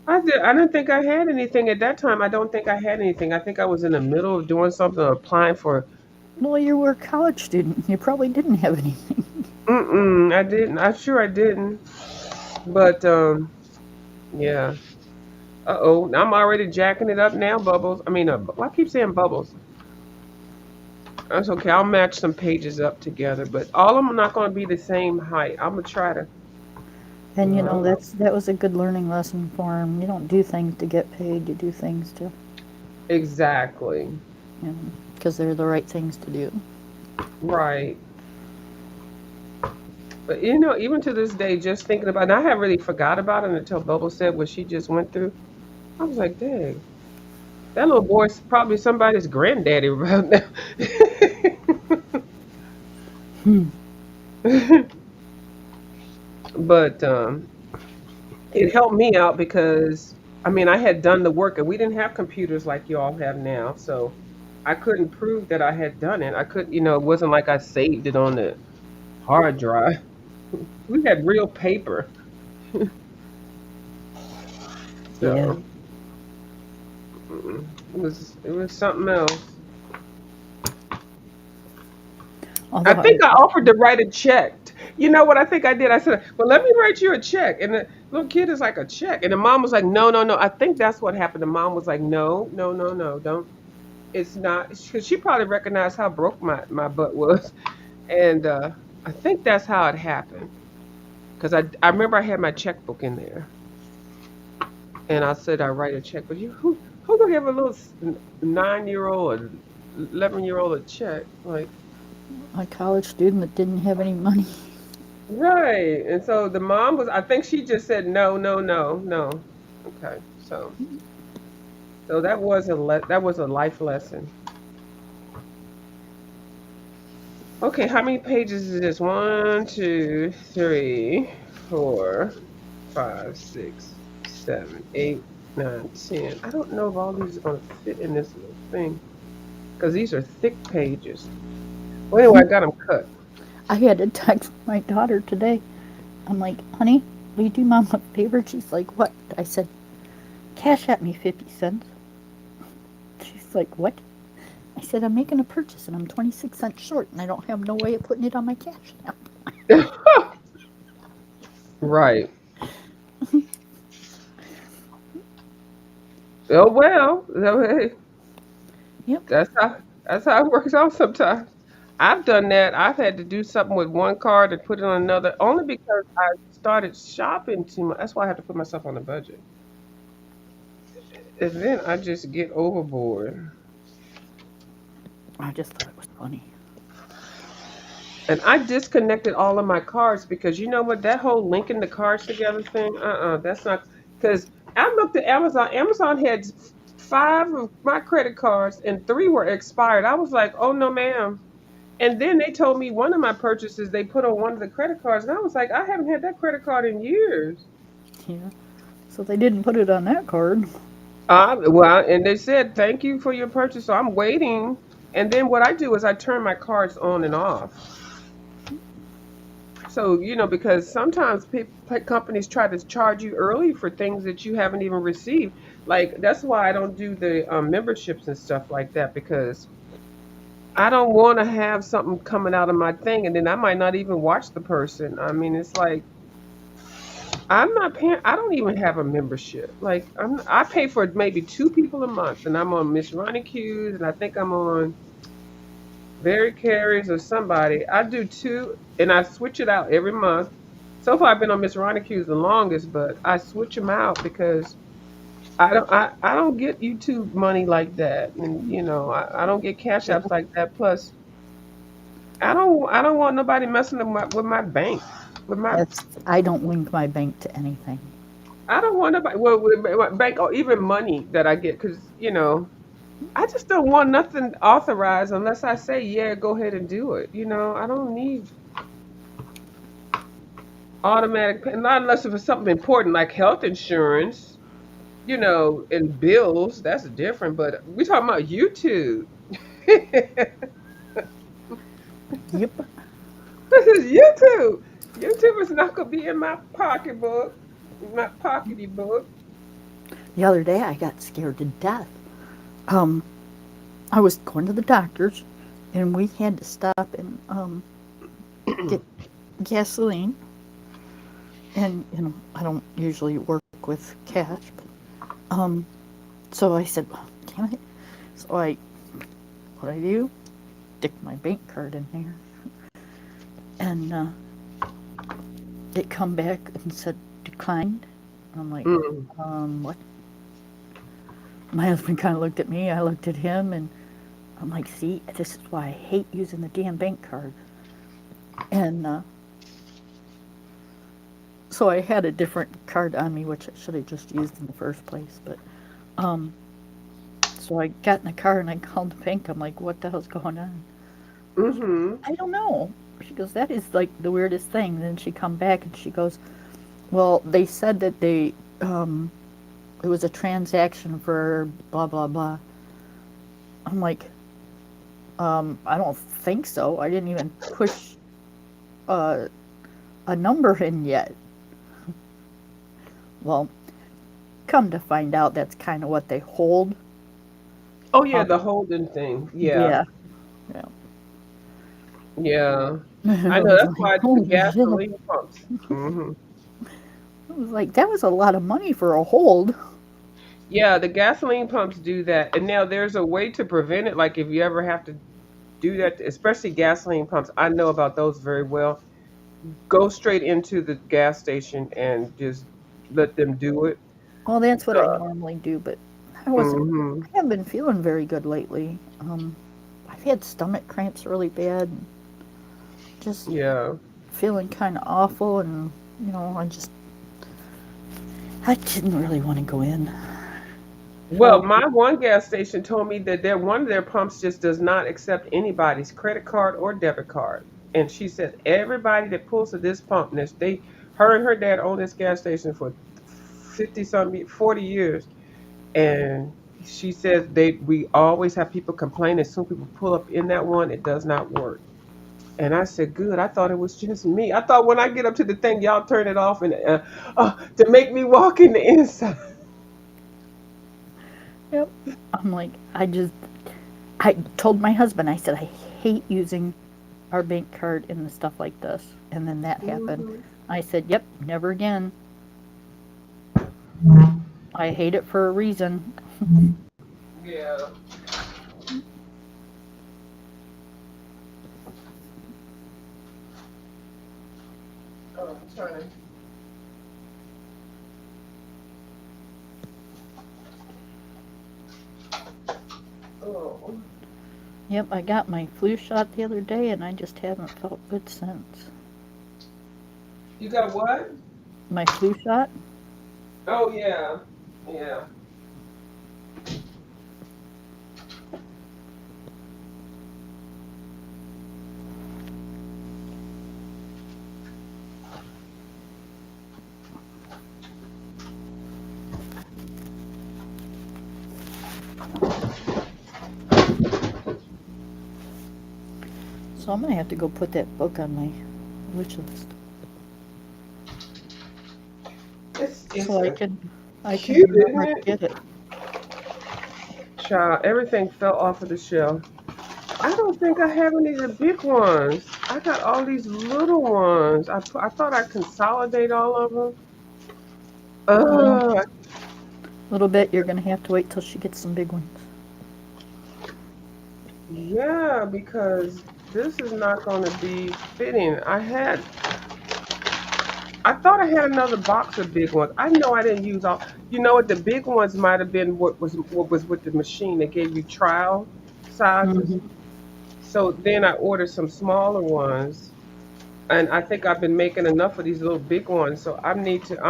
I didn't think I had anything at that time. I don't think I had anything. I think I was in the middle of doing something, applying for. Well, you were a college student. You probably didn't have anything. Mm-mm, I didn't. I'm sure I didn't. But yeah. Uh-oh, I'm already jacking it up now, Bubbles. I mean, I keep saying Bubbles. That's okay. I'll match some pages up together, but all of them are not going to be the same height. I'm gonna try to. And Well, that was a good learning lesson for him. You don't do things to get paid. You do things to, exactly. because they're the right things to do. Right. But even to this day, just thinking about, and I haven't really forgot about it until Bubble said what she just went through. I was like, dang, that little boy's probably somebody's granddaddy right Hmm. now. But it helped me out because I mean I had done the work and we didn't have computers like you all have now, so I couldn't prove that I had done it. I couldn't, it wasn't like I saved it on the hard drive. We had real paper, Yeah. so it was something else. I Although I, think I offered to write a check. You know what I think I did? I said, "Well, let me write you a check." And the little kid is like, "A check?" And the mom was like, "No, no, no." I think that's what happened. The mom was like, "No, no, no, no, don't. It's not." Because she probably recognized how broke my butt was, and I think that's how it happened. Because I remember I had my checkbook in there, and I said I write a check. But who gonna give a little 9-year-old or 11-year-old a check? Like, a college student that didn't have any money. right. And so the mom was, I think she just said no, no, no, no. Okay. So that was a life lesson. Okay, how many pages is this? One, two, three, four, five, six, seven, eight, nine, 10. I don't know if all these are going to fit in this little thing because these are thick pages. Well, anyway, I got them cut. I had to text my daughter today. I'm like, honey, will you do mom a favor? She's like, what? I said, cash at me 50 cents. She's like, what? I said, I'm making a purchase and I'm 26 cents short and I don't have no way of putting it on my cash app. Right. Oh well. Hey, Yep. that's how it works out sometimes. I've done that. I've had to do something with one card and put it on another only because I started shopping too much. That's why I have to put myself on a budget. And then I just get overboard. I just thought it was funny. And I disconnected all of my cards because you know what? That whole linking the cards together thing, that's not because I looked at Amazon. Amazon had five of my credit cards and three were expired. I was like, oh no, ma'am. And then they told me one of my purchases they put on one of the credit cards, and I was like, I haven't had that credit card in years. Yeah. So they didn't put it on that card. Well, and they said thank you for your purchase, so I'm waiting. And then what I do is I turn my cards on and off. So because sometimes companies try to charge you early for things that you haven't even received. Like that's why I don't do the memberships and stuff like that because I don't want to have something coming out of my thing, and then I might not even watch the person. I mean, it's like I'm not paying. I don't even have a membership. Like I pay for maybe two people a month, and I'm on Miss Ronnie Q's, and I think I'm on Barry Carey's or somebody. I do two, and I switch it out every month. So far, I've been on Miss Ronnie Q's the longest, but I switch them out because I don't get YouTube money like that, and I don't get cash apps like that. Plus, I don't want nobody messing with my bank, with my I don't link my bank to anything. I don't want nobody with my bank or even money that I get because I just don't want nothing authorized unless I say yeah, go ahead and do it. I don't need automatic not unless if it's something important like health insurance, and bills. That's different. But we talking about YouTube. Yep. This is YouTube. YouTube is not gonna be in my pocketbook, my pockety book. The other day I got scared to death. Um, I was going to the doctor's and we had to stop and get gasoline. And, I don't usually work with cash, but, so I said, well, damn it. So what I do, stick my bank card in there. And, it come back and said declined. I'm like, Mm. what? My husband kind of looked at me. I looked at him, and I'm like, see, this is why I hate using the damn bank card. And so I had a different card on me, which I should have just used in the first place. But um, so I got in the car and I called the bank. I'm like, what the hell's going on? Mm-hmm. I don't know. She goes, that is like the weirdest thing. Then she come back and she goes, well, they said that it was a transaction for blah blah blah. I'm like, I don't think so. I didn't even push uh, a number in yet. Well, come to find out, that's kind of what they hold. Oh yeah, the Um, Holden thing. Yeah, yeah, yeah. yeah. I I know was that's like, why I do the holy shit. gasoline pumps. Hmm. I was like, that was a lot of money for a hold. Yeah, the gasoline pumps do that, and now there's a way to prevent it. Like if you ever have to do that, especially gasoline pumps, I know about those very well. Go straight into the gas station and just let them do it. Well, that's what I So, normally do, but I wasn't. hmm, I haven't been feeling very good lately. I've had stomach cramps really bad, and just yeah. feeling kind of awful, and I didn't really want to go in. Well, So, my one gas station told me that their one of their pumps just does not accept anybody's credit card or debit card. And she said everybody that pulls to this pump, and her and her dad own this gas station for 50 something 40 years. And she says we always have people complain as soon as people pull up in that one, it does not work. And I said, good. I thought it was just me. I thought when I get up to the thing, y'all turn it off and to make me walk in the inside. yep. I'm like, I told my husband, I said, I hate using our bank card in the stuff like this. And then that happened. Hmm. I said, yep, never again. I hate it for a reason. Yeah. Oh, I'm trying to. Oh, Yep, I got my flu shot the other day and I just haven't felt good since. you got what? My flu shot? Oh yeah, yeah. So I'm gonna have to go put that book on my wish list It's so I a can cute, isn't remember to it? get it. Child, everything fell off of the shelf. I don't think I have any of the big ones. I got all these little ones. I thought I'd consolidate all of them. Well, Uh, a little bit. You're gonna have to wait till she gets some big ones. yeah, because this is not going to be fitting. I thought I had another box of big ones. I know I didn't use all. You know what? The big ones might have been what was with the machine. They gave you trial sizes. Hmm. So then I ordered some smaller ones, and I think I've been making enough of these little big ones. So I'm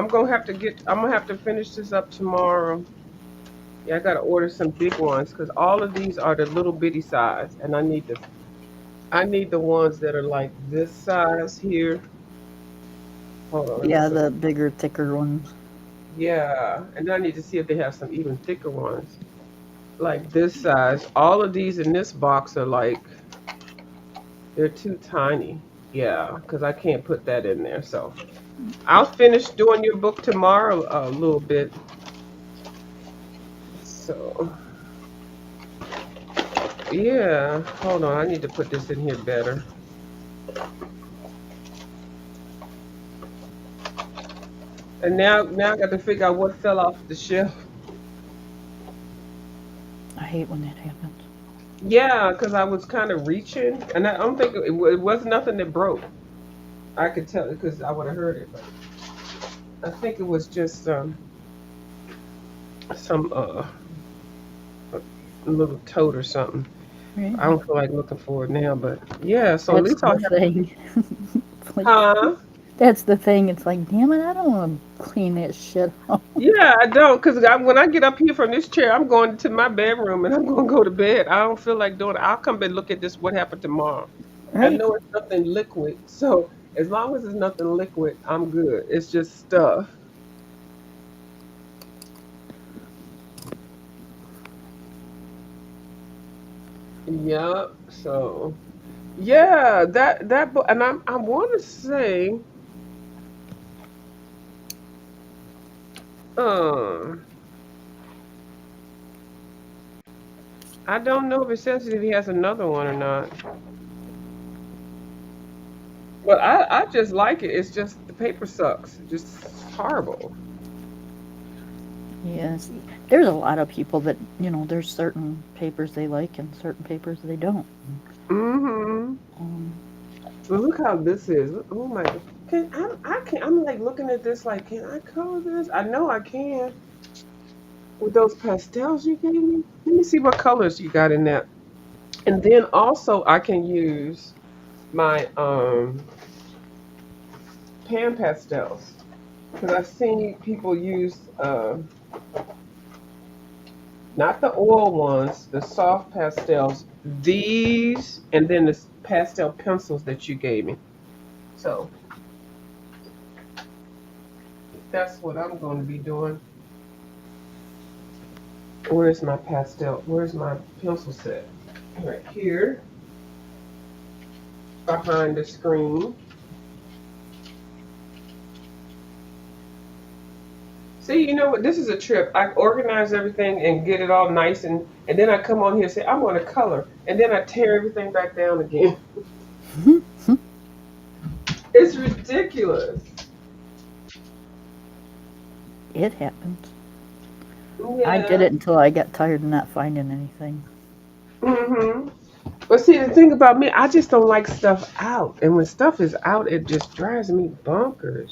gonna have to finish this up tomorrow. Yeah, I gotta order some big ones because all of these are the little bitty size, and I need the ones that are like this size here. Hold on, let me Yeah, put. the bigger, thicker ones. Yeah, and I need to see if they have some even thicker ones like this size. All of these in this box are like they're too tiny. Yeah, because I can't put that in there. So I'll finish doing your book tomorrow a little bit. So yeah, hold on. I need to put this in here better. And now I got to figure out what fell off the shelf. I hate when that happens. Yeah, because I was kind of reaching, and I don't think it was nothing that broke. I could tell because I would have heard it, but I think it was just some a little toad or something. Right. I don't feel like looking for it now, but yeah. So at That's least I'll the have. thing. It's like, Huh? that's the thing. It's like, damn it, I don't want to clean that shit up. Yeah, I don't, because when I get up here from this chair, I'm going to my bedroom and I'm going to go to bed. I don't feel like doing it. I'll come and look at this, what happened tomorrow. I Right. know it's nothing liquid. So as long as it's nothing liquid, I'm good. It's just stuff. Yeah. So yeah, that book, and I want to say, um, I don't know if it says if he has another one or not, but I just like it. It's just the paper sucks. Just horrible. Yes. There's a lot of people that, there's certain papers they like and certain papers they don't. Mm-hmm. Um, But look how this is. Oh my God. I can't, I'm like looking at this like, can I color this? I know I can with those pastels you gave me. Let me see what colors you got in that. And then also I can use my pan pastels because I've seen people use not the oil ones, the soft pastels, these, and then the pastel pencils that you gave me. So that's what I'm going to be doing. Where's my pastel? Where's my pencil set? Right here, behind the screen. See, you know what? This is a trip. I organize everything and get it all nice, and then I come on here and say I want to color, and then I tear everything back down again. It's ridiculous. it happens. I did Yeah. it until I got tired of not finding anything. Mhm. But see, the thing about me, I just don't like stuff out, and when stuff is out, it just drives me bonkers.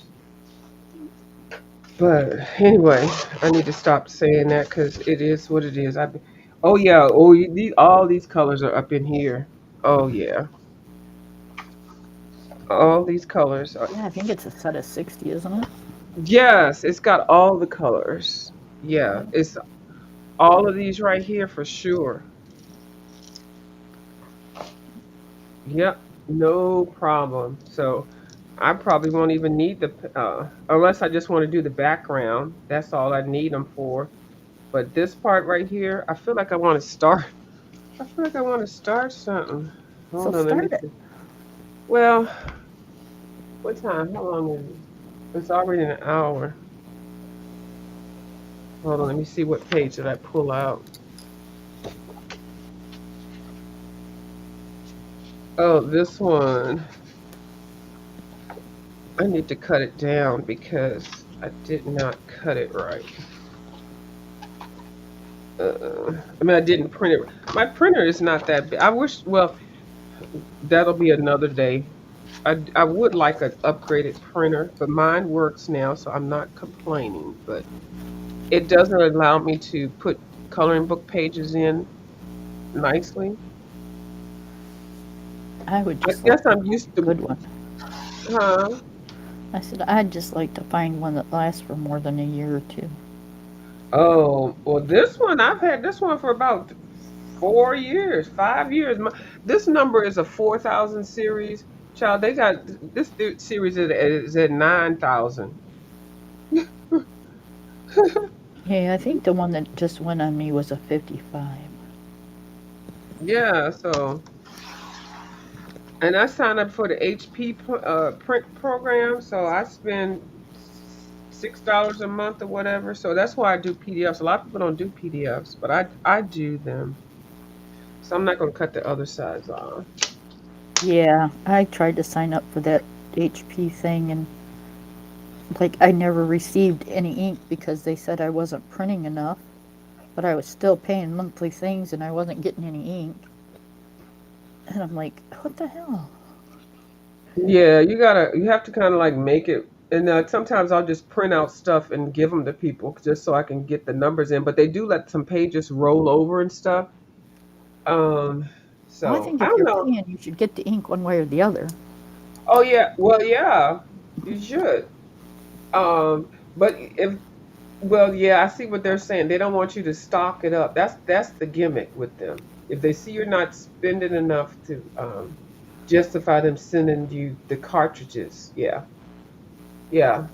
But anyway, I need to stop saying that because it is what it is. Oh yeah, all these colors are up in here. Oh yeah, all these colors are. Yeah, I think it's a set of 60, isn't it? Yes, it's got all the colors. Yeah, it's all of these right here for sure. Yep, no problem. So I probably won't even need unless I just want to do the background. That's all I need them for. But this part right here, I feel like I want to start. I feel like I want to start something. So Hold on, let me start it. see. Well, what time? How long is it? It's already an hour. Hold on, let me see what page did I pull out. Oh, this one. I need to cut it down because I did not cut it right. I mean, I didn't print it. My printer is not that big. I wish, well, that'll be another day. I would like an upgraded printer, but mine works now, so I'm not complaining. But it doesn't allow me to put coloring book pages in nicely. I would I just like guess I'm used a to, good one. huh? I said, I'd just like to find one that lasts for more than a year or two. Oh, well, this one, I've had this one for about 4 years, 5 years. This number is a 4,000 series. Child, they got series is at 9,000. Yeah, I think the one that just went on me was a 55. Yeah, so, and I signed up for the HP print program, so I spend $6 a month or whatever. So that's why I do PDFs. A lot of people don't do PDFs, but I do them. So I'm not going to cut the other sides off. Yeah, I tried to sign up for that HP thing and like I never received any ink because they said I wasn't printing enough, but I was still paying monthly things and I wasn't getting any ink. And I'm like, what the hell? Yeah, you have to kind of like make it. And sometimes I'll just print out stuff and give them to people just so I can get the numbers in. But they do let some pages roll over and stuff. Um, Well, I so think I if don't you're know. paying, you should get the ink one way or the other. Oh yeah, well yeah, you should. But if well yeah, I see what they're saying. They don't want you to stock it up. That's the gimmick with them. If they see you're not spending enough to justify them sending you the cartridges. Yeah, yeah.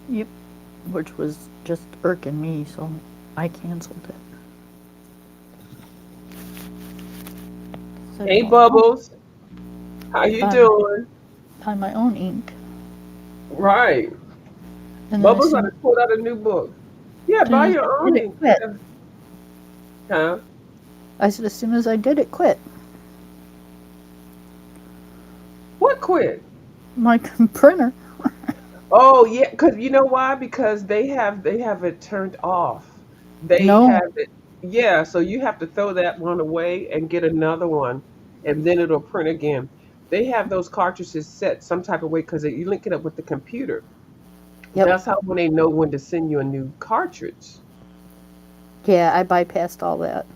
Yep. Which was just irking me, so I canceled it. Said, Hey well, no, Bubbles, how I'd you doing? buy my own ink. Right. And then as Bubbles, I soon, just pulled out a new book. Yeah, soon buy as your I own did it, ink. quit. Yeah. Huh? I said, as soon as I did it, quit. What quit? My printer. Oh yeah, because you know why? Because they have it turned off. They No. have it. Yeah, so you have to throw that one away and get another one, and then it'll print again. They have those cartridges set some type of way because you link it up with the computer. Yep. That's how when they know when to send you a new cartridge. Yeah, I bypassed all that.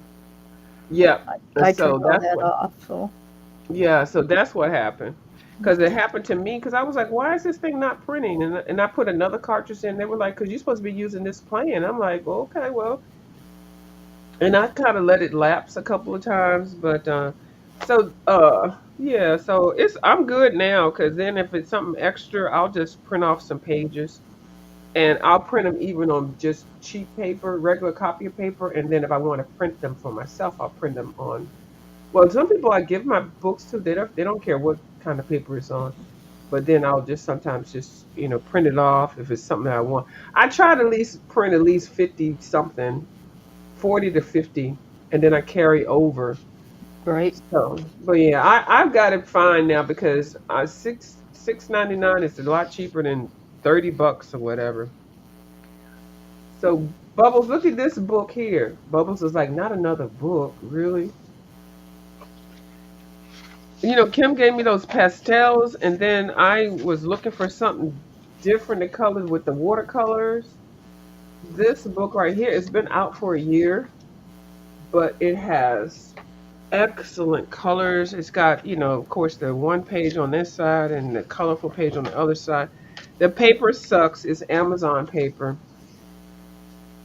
Yep. And I turned so all that's that what. off. So, Yeah, so that's what happened. Because it happened to me. Because I was like, why is this thing not printing? And I put another cartridge in. They were like, because you're supposed to be using this plan. I'm like, well, okay, well. And I kind of let it lapse a couple of times, but yeah, so I'm good now. Because then if it's something extra, I'll just print off some pages, and I'll print them even on just cheap paper, regular copy of paper. And then if I want to print them for myself, I'll print them on. Well, some people I give my books to, they don't care what kind of paper it's on. But then I'll just sometimes just, print it off if it's something that I want. I try to at least print at least 50 something, 40 to 50, and then I carry over. right. So, but yeah, I've got it fine now because six 99 is a lot cheaper than $30 or whatever. So Bubbles, look at this book here. Bubbles is like, not another book, really. Kim gave me those pastels, and then I was looking for something different to color with the watercolors. This book right here, it's been out for a year, but it has excellent colors. It's got, of course, the one page on this side and the colorful page on the other side. The paper sucks. It's Amazon paper,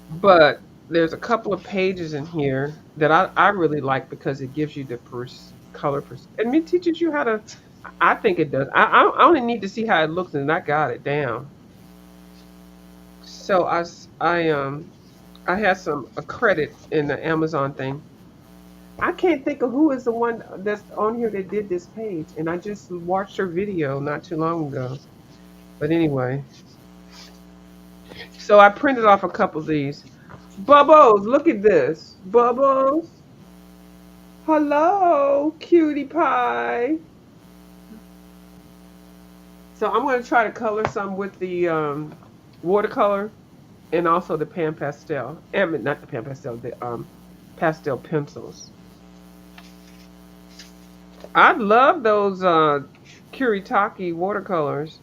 but there's a couple of pages in here that I really like because it gives you the color. And it teaches you how to. I think it does. I only need to see how it looks, and I got it down. So I had some a credit in the Amazon thing. I can't think of who is the one that's on here that did this page, and I just watched her video not too long ago. But anyway, so I printed off a couple of these. Bubbles, look at this. Bubbles, hello, cutie pie. So I'm going to try to color some with the watercolor and also the pan pastel. And not the pan pastel, the pastel pencils. I love those Kuritake watercolors.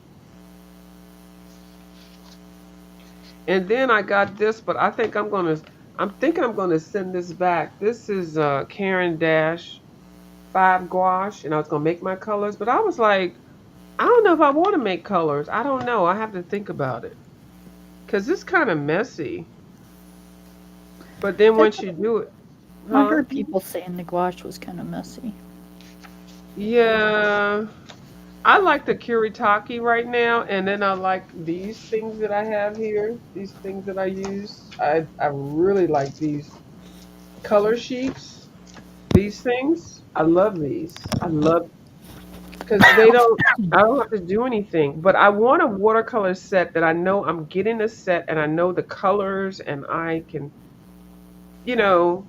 And then I got this, but I'm thinking I'm gonna send this back. This is Karen Dash 5 gouache, and I was gonna make my colors, but I was like, I don't know if I want to make colors. I don't know. I have to think about it. Cause it's kind of messy. But then That's once what you do it, I huh? heard people saying the gouache was kind of messy. Yeah. I like the Kuritake right now, and then I like these things that I have here. These things that I use. I really like these color sheets. These things. I love these. I love because I don't have to do anything. But I want a watercolor set that I know I'm getting a set and I know the colors and I can, you know,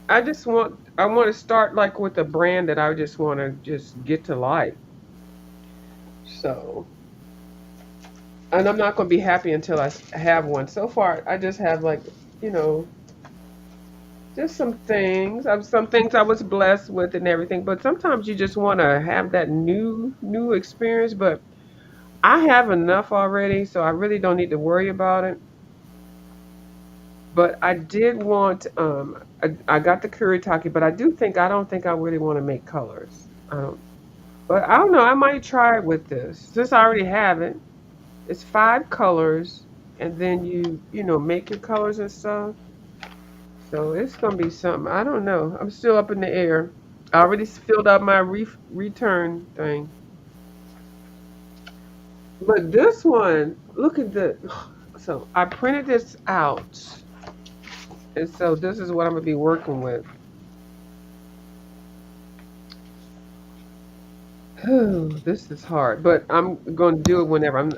I want to start like with a brand that I just want to just get to like. So, and I'm not going to be happy until I have one. So far, I just have like, you know, Just some things I was blessed with and everything. But sometimes you just want to have that new experience. But I have enough already, so I really don't need to worry about it. But I did want I got the kuritake, but I don't think I really want to make colors. I don't, but I don't know. I might try it with this since I already have it. It's 5 colors, and then you make your colors and stuff. So it's gonna be something. I don't know. I'm still up in the air. I already filled out my return thing. But this one, look at the. So I printed this out, and so this is what I'm gonna be working with. This is hard, but I'm going to do it whenever. I'm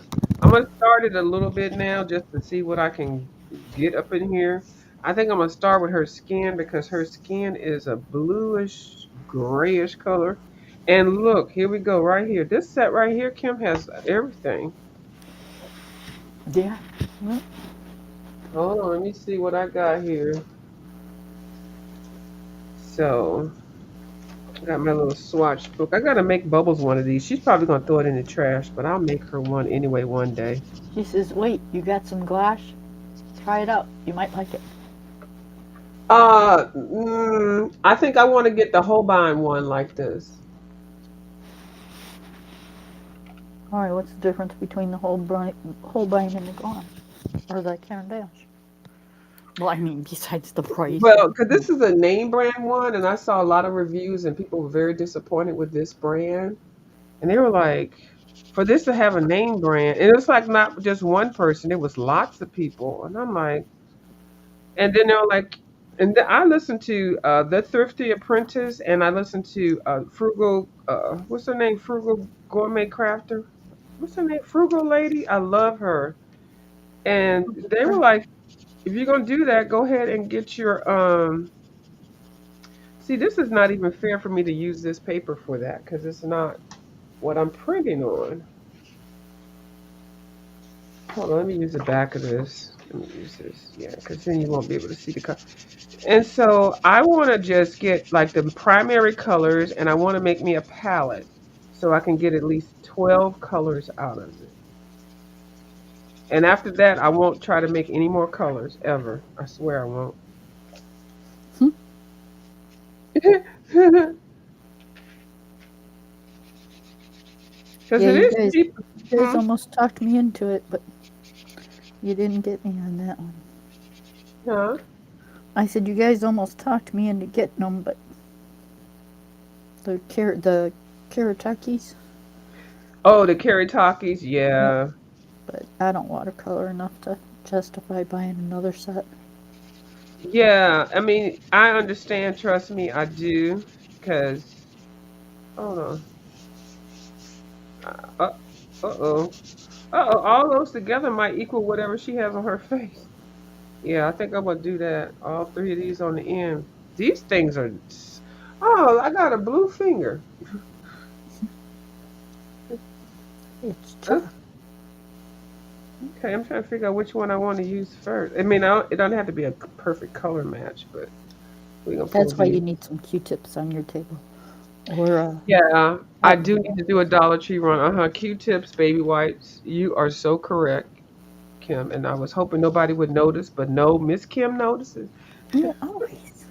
going to start it a little bit now just to see what I can get up in here. I think I'm going to start with her skin because her skin is a bluish grayish color. And look, here we go right here. This set right here, Kim, has everything. Yeah. Well, Hold on, let me see what I got here. So, I got my little swatch book. I got to make Bubbles one of these. She's probably going to throw it in the trash, but I'll make her one anyway one day. she says, "Wait, you got some gouache? Try it out. You might like it." I think I want to get the Holbein one like this. All right. What's the difference between the Holbein and the gouache, or the Caran? Well, I mean, besides the price. Well, because this is a name brand one, and I saw a lot of reviews, and people were very disappointed with this brand. And they were like, for this to have a name brand, and it's like not just one person, it was lots of people. And I'm like, and then they were like, and then I listened to The Thrifty Apprentice, and I listened to Frugal, what's her name? Frugal Gourmet Crafter. What's her name? Frugal Lady. I love her. And they were like, if you're gonna do that, go ahead and get your see, this is not even fair for me to use this paper for that because it's not what I'm printing on. Hold on, let me use the back of this. Let me use this. Yeah, because then you won't be able to see the color. And so I want to just get like the primary colors and I want to make me a palette so I can get at least 12 colors out of it. And after that, I won't try to make any more colors ever. I swear I won't. Hmm. Because Yeah, it you is guys, cheap. you guys Hmm? almost talked me into it, but you didn't get me on that one. Huh? I said you guys almost talked me into getting them, but the Karatakis. Oh, the Karatakis, Yep. yeah. But I don't watercolor enough to justify buying another set. Yeah, I mean, I understand, trust me, I do. Because, hold on. Uh, uh-oh. Uh-oh, all those together might equal whatever she has on her face. Yeah, I think I'm gonna do that. All three of these on the end. These things are, oh, I got a blue finger. It's Uh, chalk. Okay, I'm trying to figure out which one I want to use first. I mean, it doesn't have to be a perfect color match, but we're gonna pull That's why these. you need some Q-tips on your table, or Yeah, I do wiping need board. to do a Dollar Tree run. Uh-huh. Q-tips, baby wipes. You are so correct, Kim. And I was hoping nobody would notice, but no, Miss Kim notices. Yeah, always.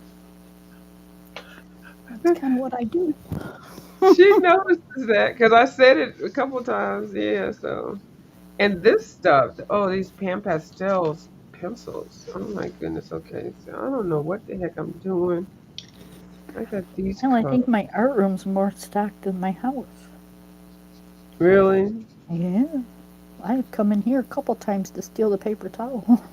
That's kind of what I do. She notices that because I said it a couple times. Yeah, so. And this stuff, oh, these Pan Pastels pencils. Oh my goodness. Okay, so I don't know what the heck I'm doing. I got these Well, I think colors. my art room's more stocked than my house. Really? Yeah, I've come in here a couple times to steal the paper towel.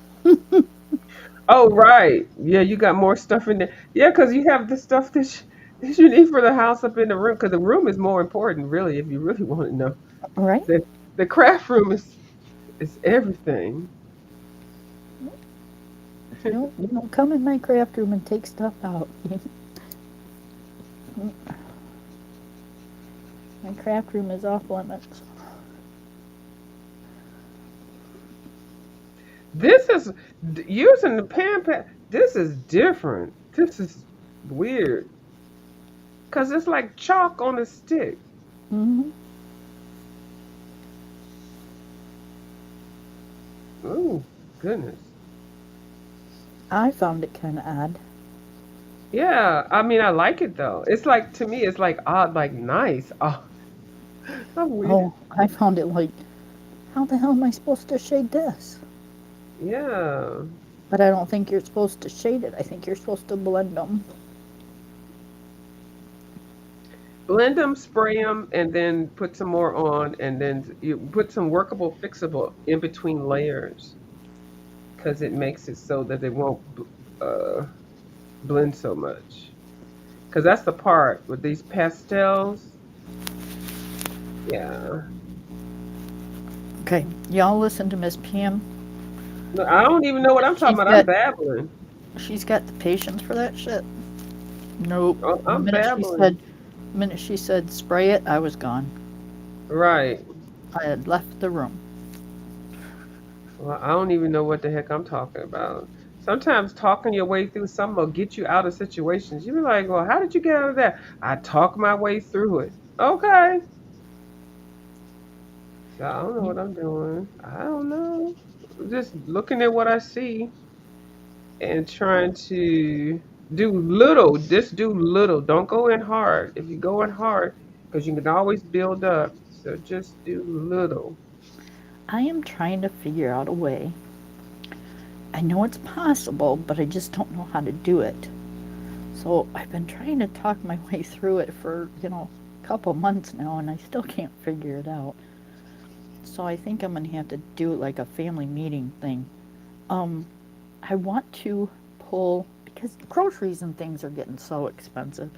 Oh, right. Yeah, you got more stuff in there. Yeah, because you have the stuff that you need for the house up in the room. Because the room is more important, really, if you really want to know. Right? The the craft room is everything. You don't come in my craft room and take stuff out. My craft room is off limits. This is using the pan. This is different. This is weird. Cause it's like chalk on a stick. Hmm. Oh, goodness. I found it kind of odd. Yeah, I mean, I like it though. It's like to me, it's like odd, like nice. Oh, I'm weird. Oh, I found it like, how the hell am I supposed to shade this? Yeah. But I don't think you're supposed to shade it. I think you're supposed to blend them. Blend them, spray them, and then put some more on, and then you put some workable, fixable in between layers because it makes it so that it won't uh, blend so much. Because that's the part with these pastels. Yeah. Okay, y'all listen to Miss Pam. No, I don't even know what I'm talking She's about. I'm got babbling. she's got the patience for that shit. Nope. Oh, The I'm minute she babbling. said, the minute she said spray it, I was gone. Right. I had left the room. Well, I don't even know what the heck I'm talking about. Sometimes talking your way through something will get you out of situations. You be like, well, how did you get out of that? I talk my way through it. Okay. So I don't know what I'm doing. I don't know. Just looking at what I see and trying to do little. Just do little. Don't go in hard. If you go in hard, because you can always build up. So just do little. I am trying to figure out a way. I know it's possible, but I just don't know how to do it. So I've been trying to talk my way through it for, a couple months now, and I still can't figure it out. So I think I'm going to have to do like a family meeting thing. Um, I want to pull, because groceries and things are getting so expensive.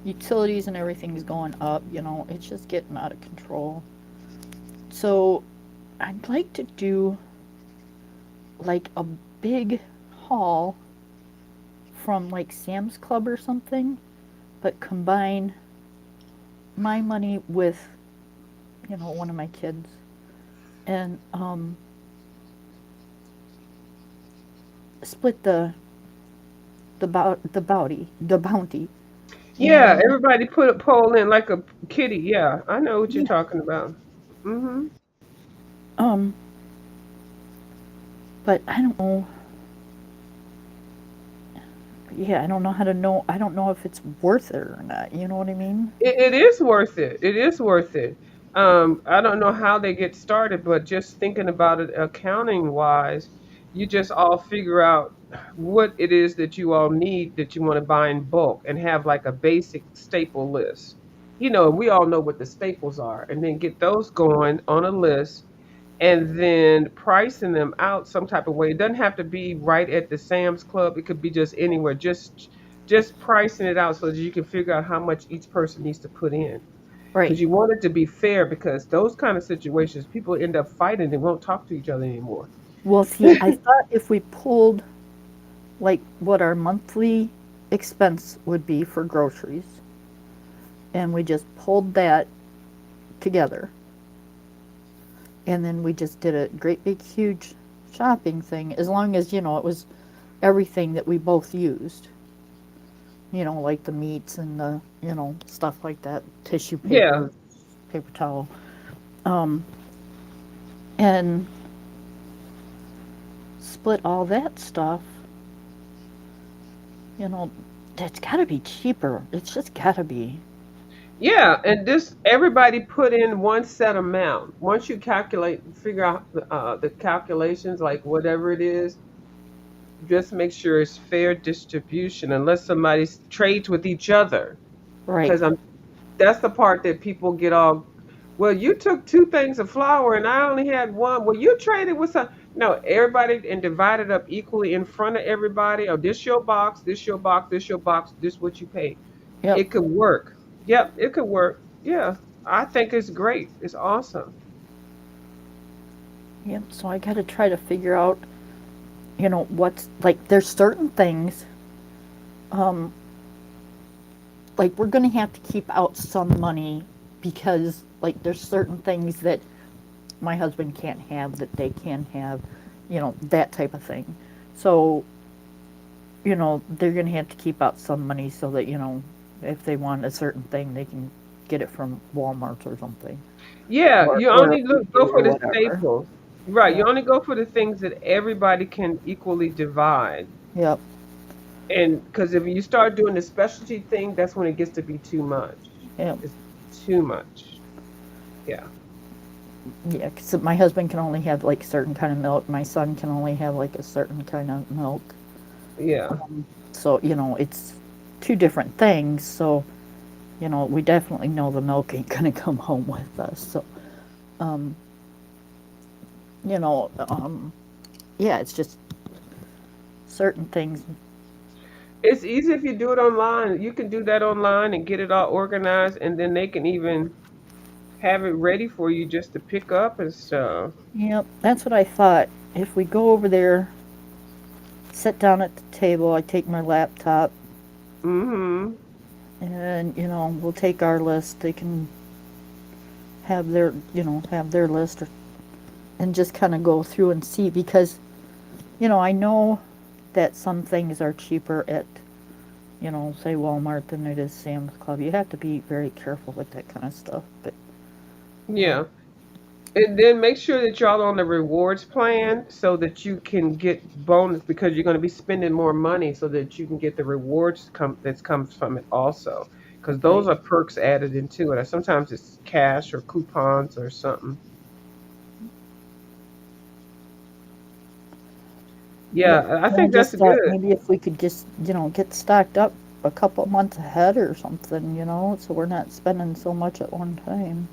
Utilities and everything's going up, it's just getting out of control. So I'd like to do like a big haul from like Sam's Club or something, but combine my money with, one of my kids, and split the bounty, Yeah, and everybody put a pole in like a kitty. Yeah, I know what you're yeah, talking about. Hmm. um, but I don't know. Yeah, I don't know how to know. I don't know if it's worth it or not. You know what I mean? It is worth it. It is worth it. I don't know how they get started, but just thinking about it accounting wise, you just all figure out what it is that you all need that you want to buy in bulk and have like a basic staple list. We all know what the staples are, and then get those going on a list and then pricing them out some type of way. It doesn't have to be right at the Sam's Club. It could be just anywhere. Just pricing it out so that you can figure out how much each person needs to put in. Right. Because you want it to be fair. Because those kind of situations, people end up fighting and won't talk to each other anymore. Well, see, I thought if we pulled like what our monthly expense would be for groceries, and we just pulled that together, and then we just did a great big huge shopping thing, as long as it was everything that we both used, like the meats and the stuff like that, tissue Yeah, paper, paper towel, um, and split all that stuff. you know that's got to be cheaper. It's just got to be. yeah, and this everybody put in one set amount. Once you figure out the calculations, like whatever it is, just make sure it's fair distribution, unless somebody trades with each other. Right. Because that's the part that people get all. Well, you took two things of flour and I only had one. Well, you traded with some. No, everybody and divided up equally in front of everybody. Oh, this your box, this your box, this your box, this what you paid. Yep. It could work. Yep, it could work. Yeah, I think it's great. It's awesome. Yep. So I got to try to figure out, what's like. There's certain things, um, like we're gonna have to keep out some money, because like there's certain things that my husband can't have that they can have, that type of thing. So they're going to have to keep out some money so that, if they want a certain thing, they can get it from Walmart or something, Yeah, or you or a only go review for or the whatever. staples. Right, you Yep. only go for the things that everybody can equally divide. Yep. And because if you start doing the specialty thing, that's when it gets to be too much. Yep. It's too much. Yeah. Yeah, because my husband can only have like certain kind of milk. My son can only have like a certain kind of milk. Yeah. So, it's two different things. So, we definitely know the milk ain't going to come home with us. So, um, you know, um, yeah, it's just certain things. It's easy if you do it online. You can do that online and get it all organized, and then they can even have it ready for you just to pick up and stuff. Yep, that's what I thought. If we go over there, sit down at the table, I take my laptop, Mm-hmm. and, we'll take our list. They can have their list, and just kind of go through and see because, I know that some things are cheaper at, say Walmart than it is Sam's Club. You have to be very careful with that kind of stuff. But Yeah. And then make sure that y'all on the rewards plan so that you can get bonus because you're going to be spending more money so that you can get the rewards that comes from it also. Because those right, are perks added into it. Or sometimes it's cash or coupons or something. yep. Yeah, I And I think that's just thought good. maybe if we could just, get stocked up a couple months ahead or something, so we're not spending so much at one time.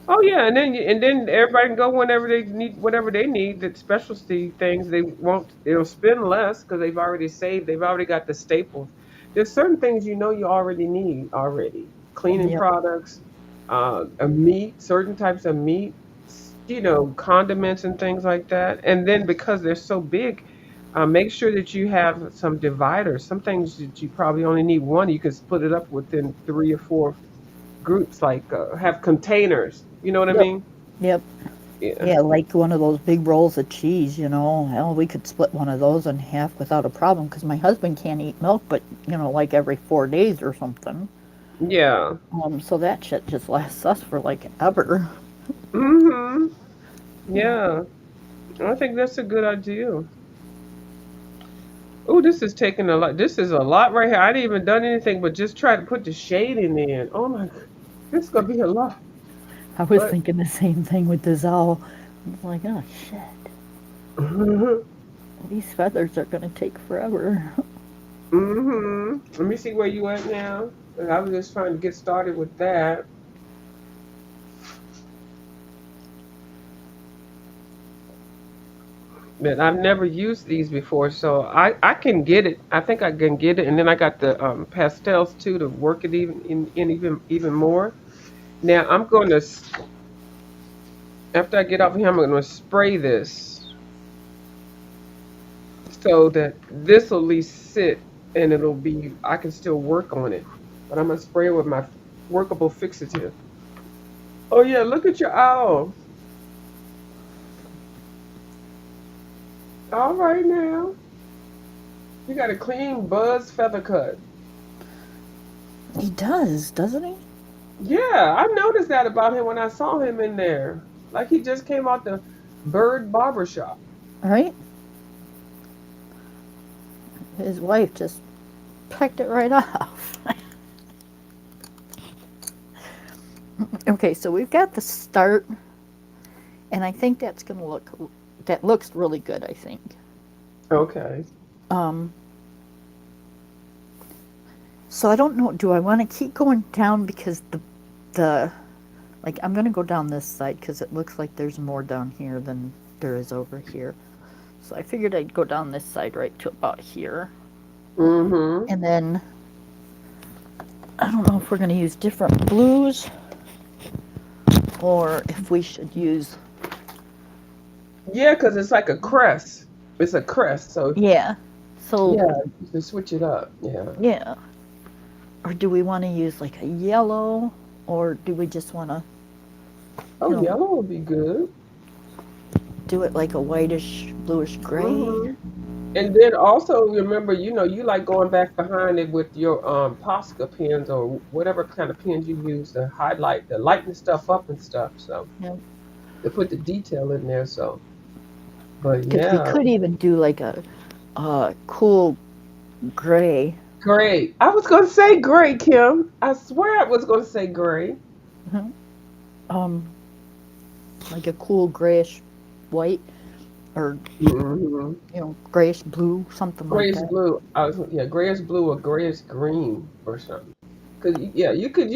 Oh yeah, and then everybody can go whenever they need whatever they need. That specialty things they won't they'll spend less because they've already saved. They've already got the staples. There's certain things you know you already need already. Cleaning Yep. products, a meat, certain types of meat, condiments and things like that. And then because they're so big, make sure that you have some dividers. Some things that you probably only need one. You can split it up within three or four groups, like have containers. You know what I Yep. mean? Yep. Yeah. Yeah, like one of those big rolls of cheese, hell, we could split one of those in half without a problem because my husband can't eat milk, but, like every 4 days or something. Yeah. So that shit just lasts us for like ever. Mhm. Yeah. I think that's a good idea. Oh, this is taking a lot. This is a lot right here. I didn't even done anything but just try to put the shading in. Oh my God. This is gonna be a lot. I was But thinking the same thing with the owl. I was like, oh shit, mhm. these feathers are gonna take forever. Mhm. Let me see where you at now. I was just trying to get started with that. But I've never used these before, so I can get it. I think I can get it, and then I got the pastels too to work it in even more. Now I'm going to after I get off here, I'm going to spray this so that this will at least sit and it'll be I can still work on it. But I'm gonna spray it with my workable fixative. Oh yeah, look at your owl. All right now, you got a clean buzz feather cut. He does, doesn't he? Yeah, I noticed that about him when I saw him in there. Like he just came out the bird barber shop. All right. His wife just pecked it right off. Okay, so we've got the start, and I think that's gonna look. That looks really good. I think. Okay. Um, so I don't know. Do I want to keep going down because the like I'm gonna go down this side because it looks like there's more down here than there is over here. So I figured I'd go down this side right to about here, Mm-hmm. and then I don't know if we're gonna use different blues or if we should use. Yeah, because it's like a crest. It's a crest. So Yeah. So yeah, you can switch it up. Yeah. yeah. Or do we want to use like a yellow, or do we just want to, Oh, you know, yellow would be good. do it like a whitish, bluish gray? Mm-hmm. And then also remember, you like going back behind it with your Posca pens or whatever kind of pens you use to highlight, to lighten stuff up and stuff. So Yep. to put the detail in there. So, but Because we yeah, could even do like a cool gray. great. I was gonna say gray, Kim. I swear I was gonna say gray. Mhm. Um, like a cool grayish white, or Hmm. grayish blue, something like Grayish that. blue. Yeah, grayish blue or grayish green or something. Cause yeah, you could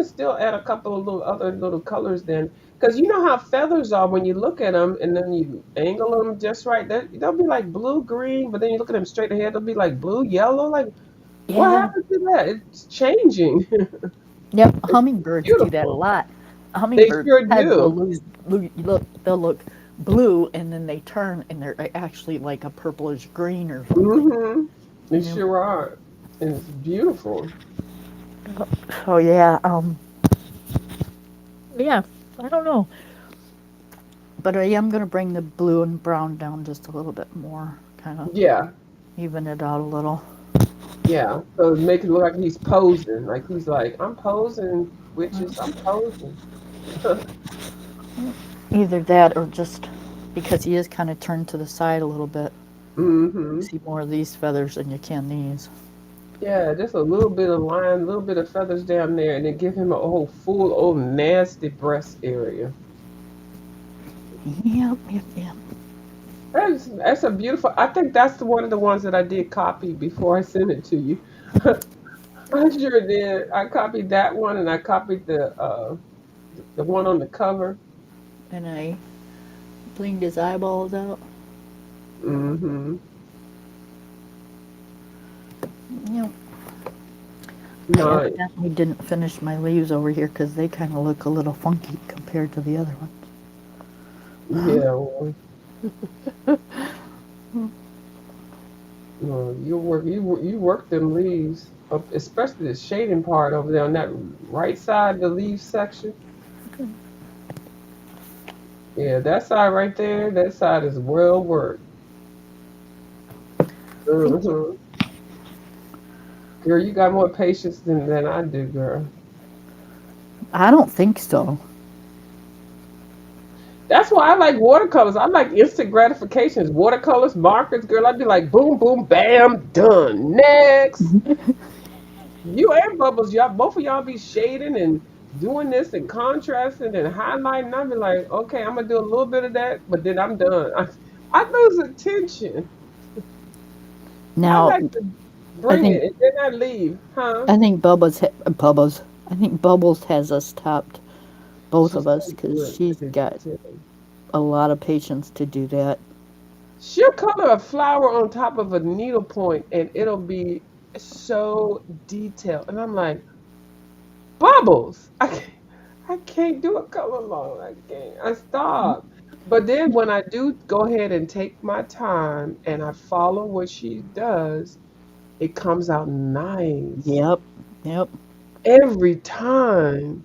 still add a couple of little other little colors then. Cause you know how feathers are when you look at them and then you angle them just right. They'll be like blue green, but then you look at them straight ahead, they'll be like blue yellow. Like what Yeah. happened to that? It's changing. Yep. It's Hummingbirds do that a beautiful. lot. They Hummingbird sure heads will do. they'll look blue, and then they turn and they're actually like a purplish green or something. Mm-hmm. They Yep. sure are. And it's beautiful. So yeah, yeah, I don't know, but I am gonna bring the blue and brown down just a little bit more, kind of Yeah. even it out a little. Yeah, so make it look like he's posing, like he's like, I'm posing, witches, I'm posing. Either that or just because he is kind of turned to the side a little bit. You Hmm. see more of these feathers than you can these. Yeah, just a little bit of line, a little bit of feathers down there, and then give him a whole full old nasty breast area. Yep, yep, yep. That's a beautiful. I think that's one of the ones that I did copy before I sent it to you. I sure did. I copied that one, and I copied the one on the cover. And I blinged his eyeballs out. Hmm. Yep. I Nice. evidently didn't finish my leaves over here because they kind of look a little funky compared to the other ones. Yeah. Well, no, you work them leaves up, especially the shading part over there on that right side of the leaf section. Yeah, that side right there, that side is well work. Thank you. Hmm. Girl, you got more patience than I do, girl. I don't think so. That's why I like watercolors. I like instant gratifications. Watercolors, markers, girl. I'd be like, boom, boom, bam, done. Next. You and Bubbles, y'all, both of y'all be shading and doing this and contrasting and highlighting. I'd be like, okay, I'm gonna do a little bit of that, but then I'm done. I lose attention. I Now, like to I bring think it and then I leave, huh? I think Bubba's. I think Bubbles has us topped, both of She's us, so because good she's with the got detail. a lot of patience to do that. She'll color a flower on top of a needle point and it'll be so detailed. And I'm like, Bubbles, I can't do a color line. I can't. I stop. But then when I do go ahead and take my time and I follow what she does, it comes out nice Yep, yep. every time.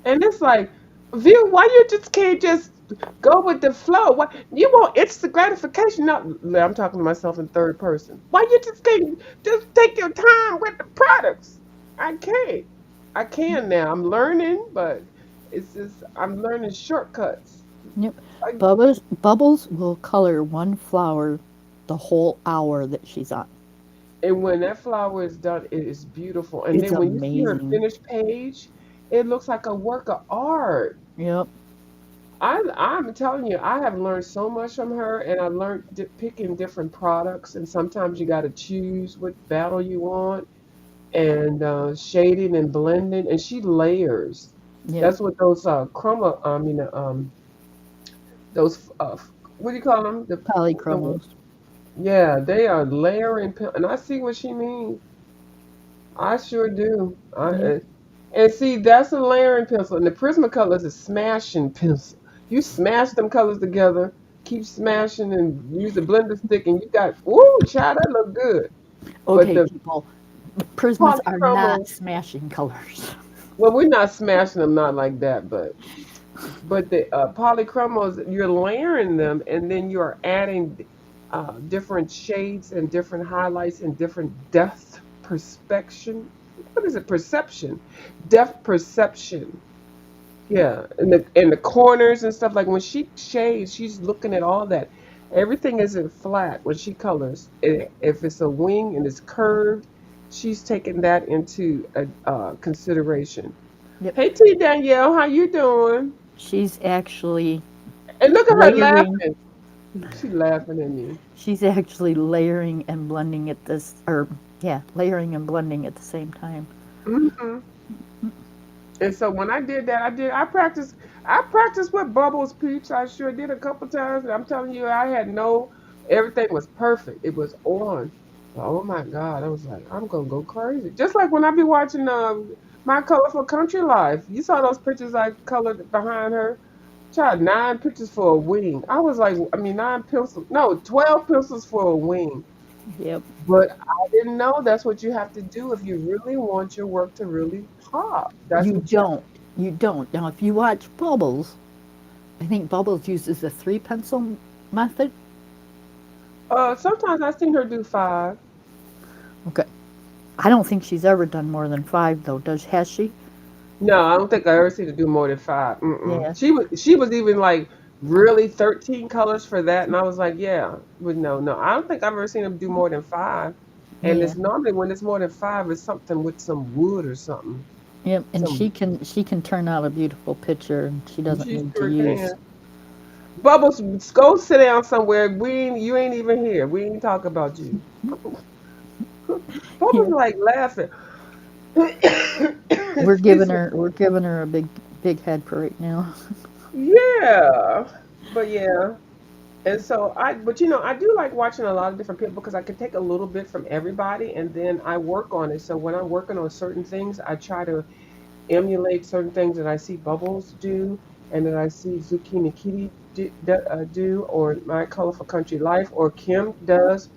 And it's like, View, why you just can't just go with the flow? Why you want instant gratification? Not, I'm talking to myself in third person. Why you just can't just take your time with the products? I can't. I can now. I'm learning, but it's just I'm learning shortcuts. Yep. Like, Bubbles will color one flower the whole hour that she's on. and when that flower is done, it is beautiful. And It's then when you see her amazing. finished page, it looks like a work of art. Yep. I'm telling you, I have learned so much from her, and I learned picking different products. And sometimes you got to choose what battle you want, and shading and blending. And she layers. Yep. That's what those chroma. I mean, those what do you call them? The Polychromos. yeah, they are layering, and I see what she means. I sure do. Yep. And see, that's a layering pencil, and the Prismacolor is a smashing pencil. You smash them colors together, keep smashing, and use the blender stick, and you got, ooh, child, that look good. But Okay, the people. Prismas are not polychromos, smashing colors. well, we're not smashing them, not like that, but the polychromos, you're layering them, and then you're adding. different shades and different highlights and different depth perspection. What is it? Perception, depth perception. Yeah, in the corners and stuff. Like when she shades, she's looking at all that. Everything isn't flat when she colors. If it's a wing and it's curved, she's taking that into consideration. Yep. Hey T Danielle, how you doing? She's actually And look at her layering. laughing. She laughing at me. She's actually layering and blending at this, or yeah, layering and blending at the same time. Hmm. And so when I did that, I practiced with bubbles, peeps. I sure did a couple times. And I'm telling you, everything was perfect. It was on. Oh my God. I was like, I'm gonna go crazy. Just like when I be watching My Colorful Country Life. You saw those pictures I colored behind her? Child, 9 pictures for a wing. I was like, I mean 9 pencils. No, 12 pencils for a wing. Yep. But I didn't know that's what you have to do if you really want your work to really pop. That's You what you don't. You don't. Now, if you watch Bubbles, I think Bubbles uses the three pencil method. Sometimes I've seen her do 5. Okay. I don't think she's ever done more than five, though. Has she? No, I don't think I ever seen her do more than 5. Mm-mm. Yeah. She was even like really 13 colors for that, and I was like, yeah, but no, no, I don't think I've ever seen him do more than 5. And Yeah. it's normally when it's more than 5, it's something with some wood or something. Yep. And Some she can turn out a beautiful picture, and she doesn't she need to sure use. can. Bubbles, go sit down somewhere. You ain't even here. We ain't talk about you. Bubbles Yeah. like laughing. We're Excuse giving me. her we're giving her a big head for right now. Yeah, but yeah. And so but I do like watching a lot of different people because I can take a little bit from everybody and then I work on it. So when I'm working on certain things, I try to emulate certain things that I see Bubbles do and that I see Zucchini Kitty do, or My Colorful Country Life, or Kim does.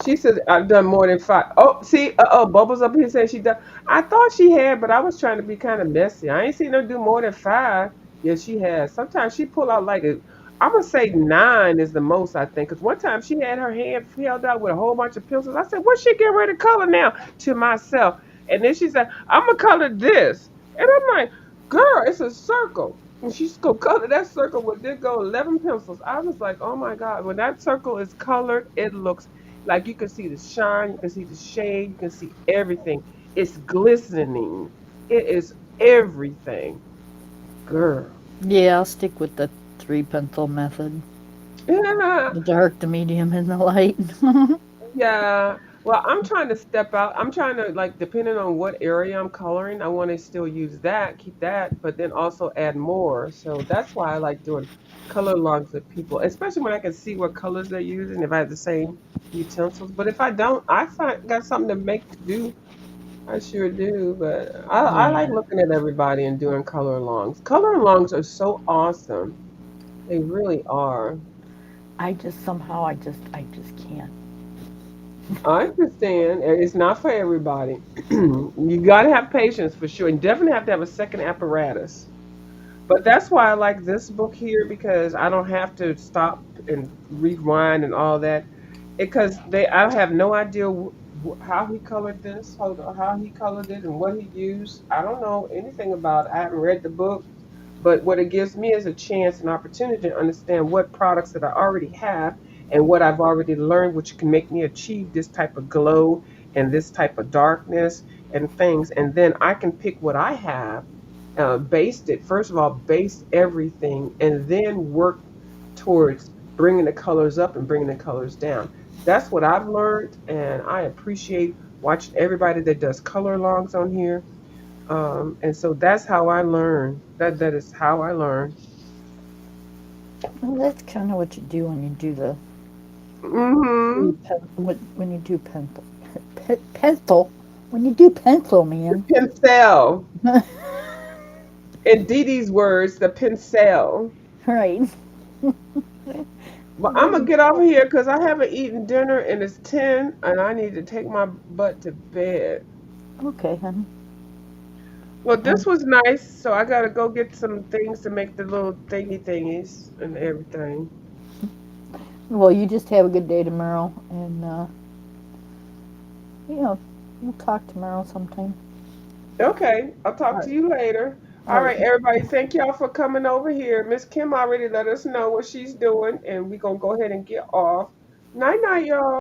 She said I've done more than 5. Oh, see, Bubbles up here saying she done. I thought she had, but I was trying to be kind of messy. I ain't seen her do more than 5. Yes, she has. Sometimes she pull out like I'm gonna say 9 is the most I think. Cause one time she had her hand held out with a whole bunch of pencils. I said, "What's she getting ready to color now?" To myself, and then she said, "I'm gonna color this," and I'm like, "Girl, it's a circle." And she's gonna color that circle with this go 11 pencils. I was like, "Oh my God!" When that circle is colored, it looks like you can see the shine, you can see the shade, you can see everything. It's glistening. It is everything. Girl. Yeah, I'll stick with the three pencil method. Yeah. The dark, the medium, and the light. Yeah. Well, I'm trying to step out. I'm trying to like depending on what area I'm coloring, I want to still use that, keep that, but then also add more. So that's why I like doing color logs with people, especially when I can see what colors they're using if I have the same utensils. But if I don't, got something to make do. I sure do, but I like Yeah. looking at everybody and doing color alongs. Color alongs are so awesome. They really are. I just can't. I understand. It's not for everybody. You got to have patience for sure, and definitely have to have a second apparatus. But that's why I like this book here because I don't have to stop and rewind and all that. Because I have no idea how he colored this, how he colored it, and what he used. I don't know anything about it. I haven't read the book, but what it gives me is a chance and opportunity to understand what products that I already have and what I've already learned, which can make me achieve this type of glow and this type of darkness and things. And then I can pick what I have, based it, first of all, base everything, and then work towards bringing the colors up and bringing the colors down. That's what I've learned, and I appreciate watching everybody that does color longs on here. And so that's how I learn. That is how I learn. Well, that's kind of what you do when you do the Mm-hmm. when you do pencil. Pencil. When you do pencil, The man. pincel. In Dee Dee's words, the pincel. Right. But I'm gonna get off of here because I haven't eaten dinner and it's 10 and I need to take my butt to bed. Okay, honey. Well, Um, this was nice, so I gotta go get some things to make the little thingy thingies and everything. Well, you just have a good day tomorrow, and you know, we'll talk tomorrow sometime. Okay, I'll All talk right. to you later. All All right. right, everybody, thank y'all for coming over here. Miss Kim already let us know what she's doing, and we're gonna go ahead and get off. Night night, y'all.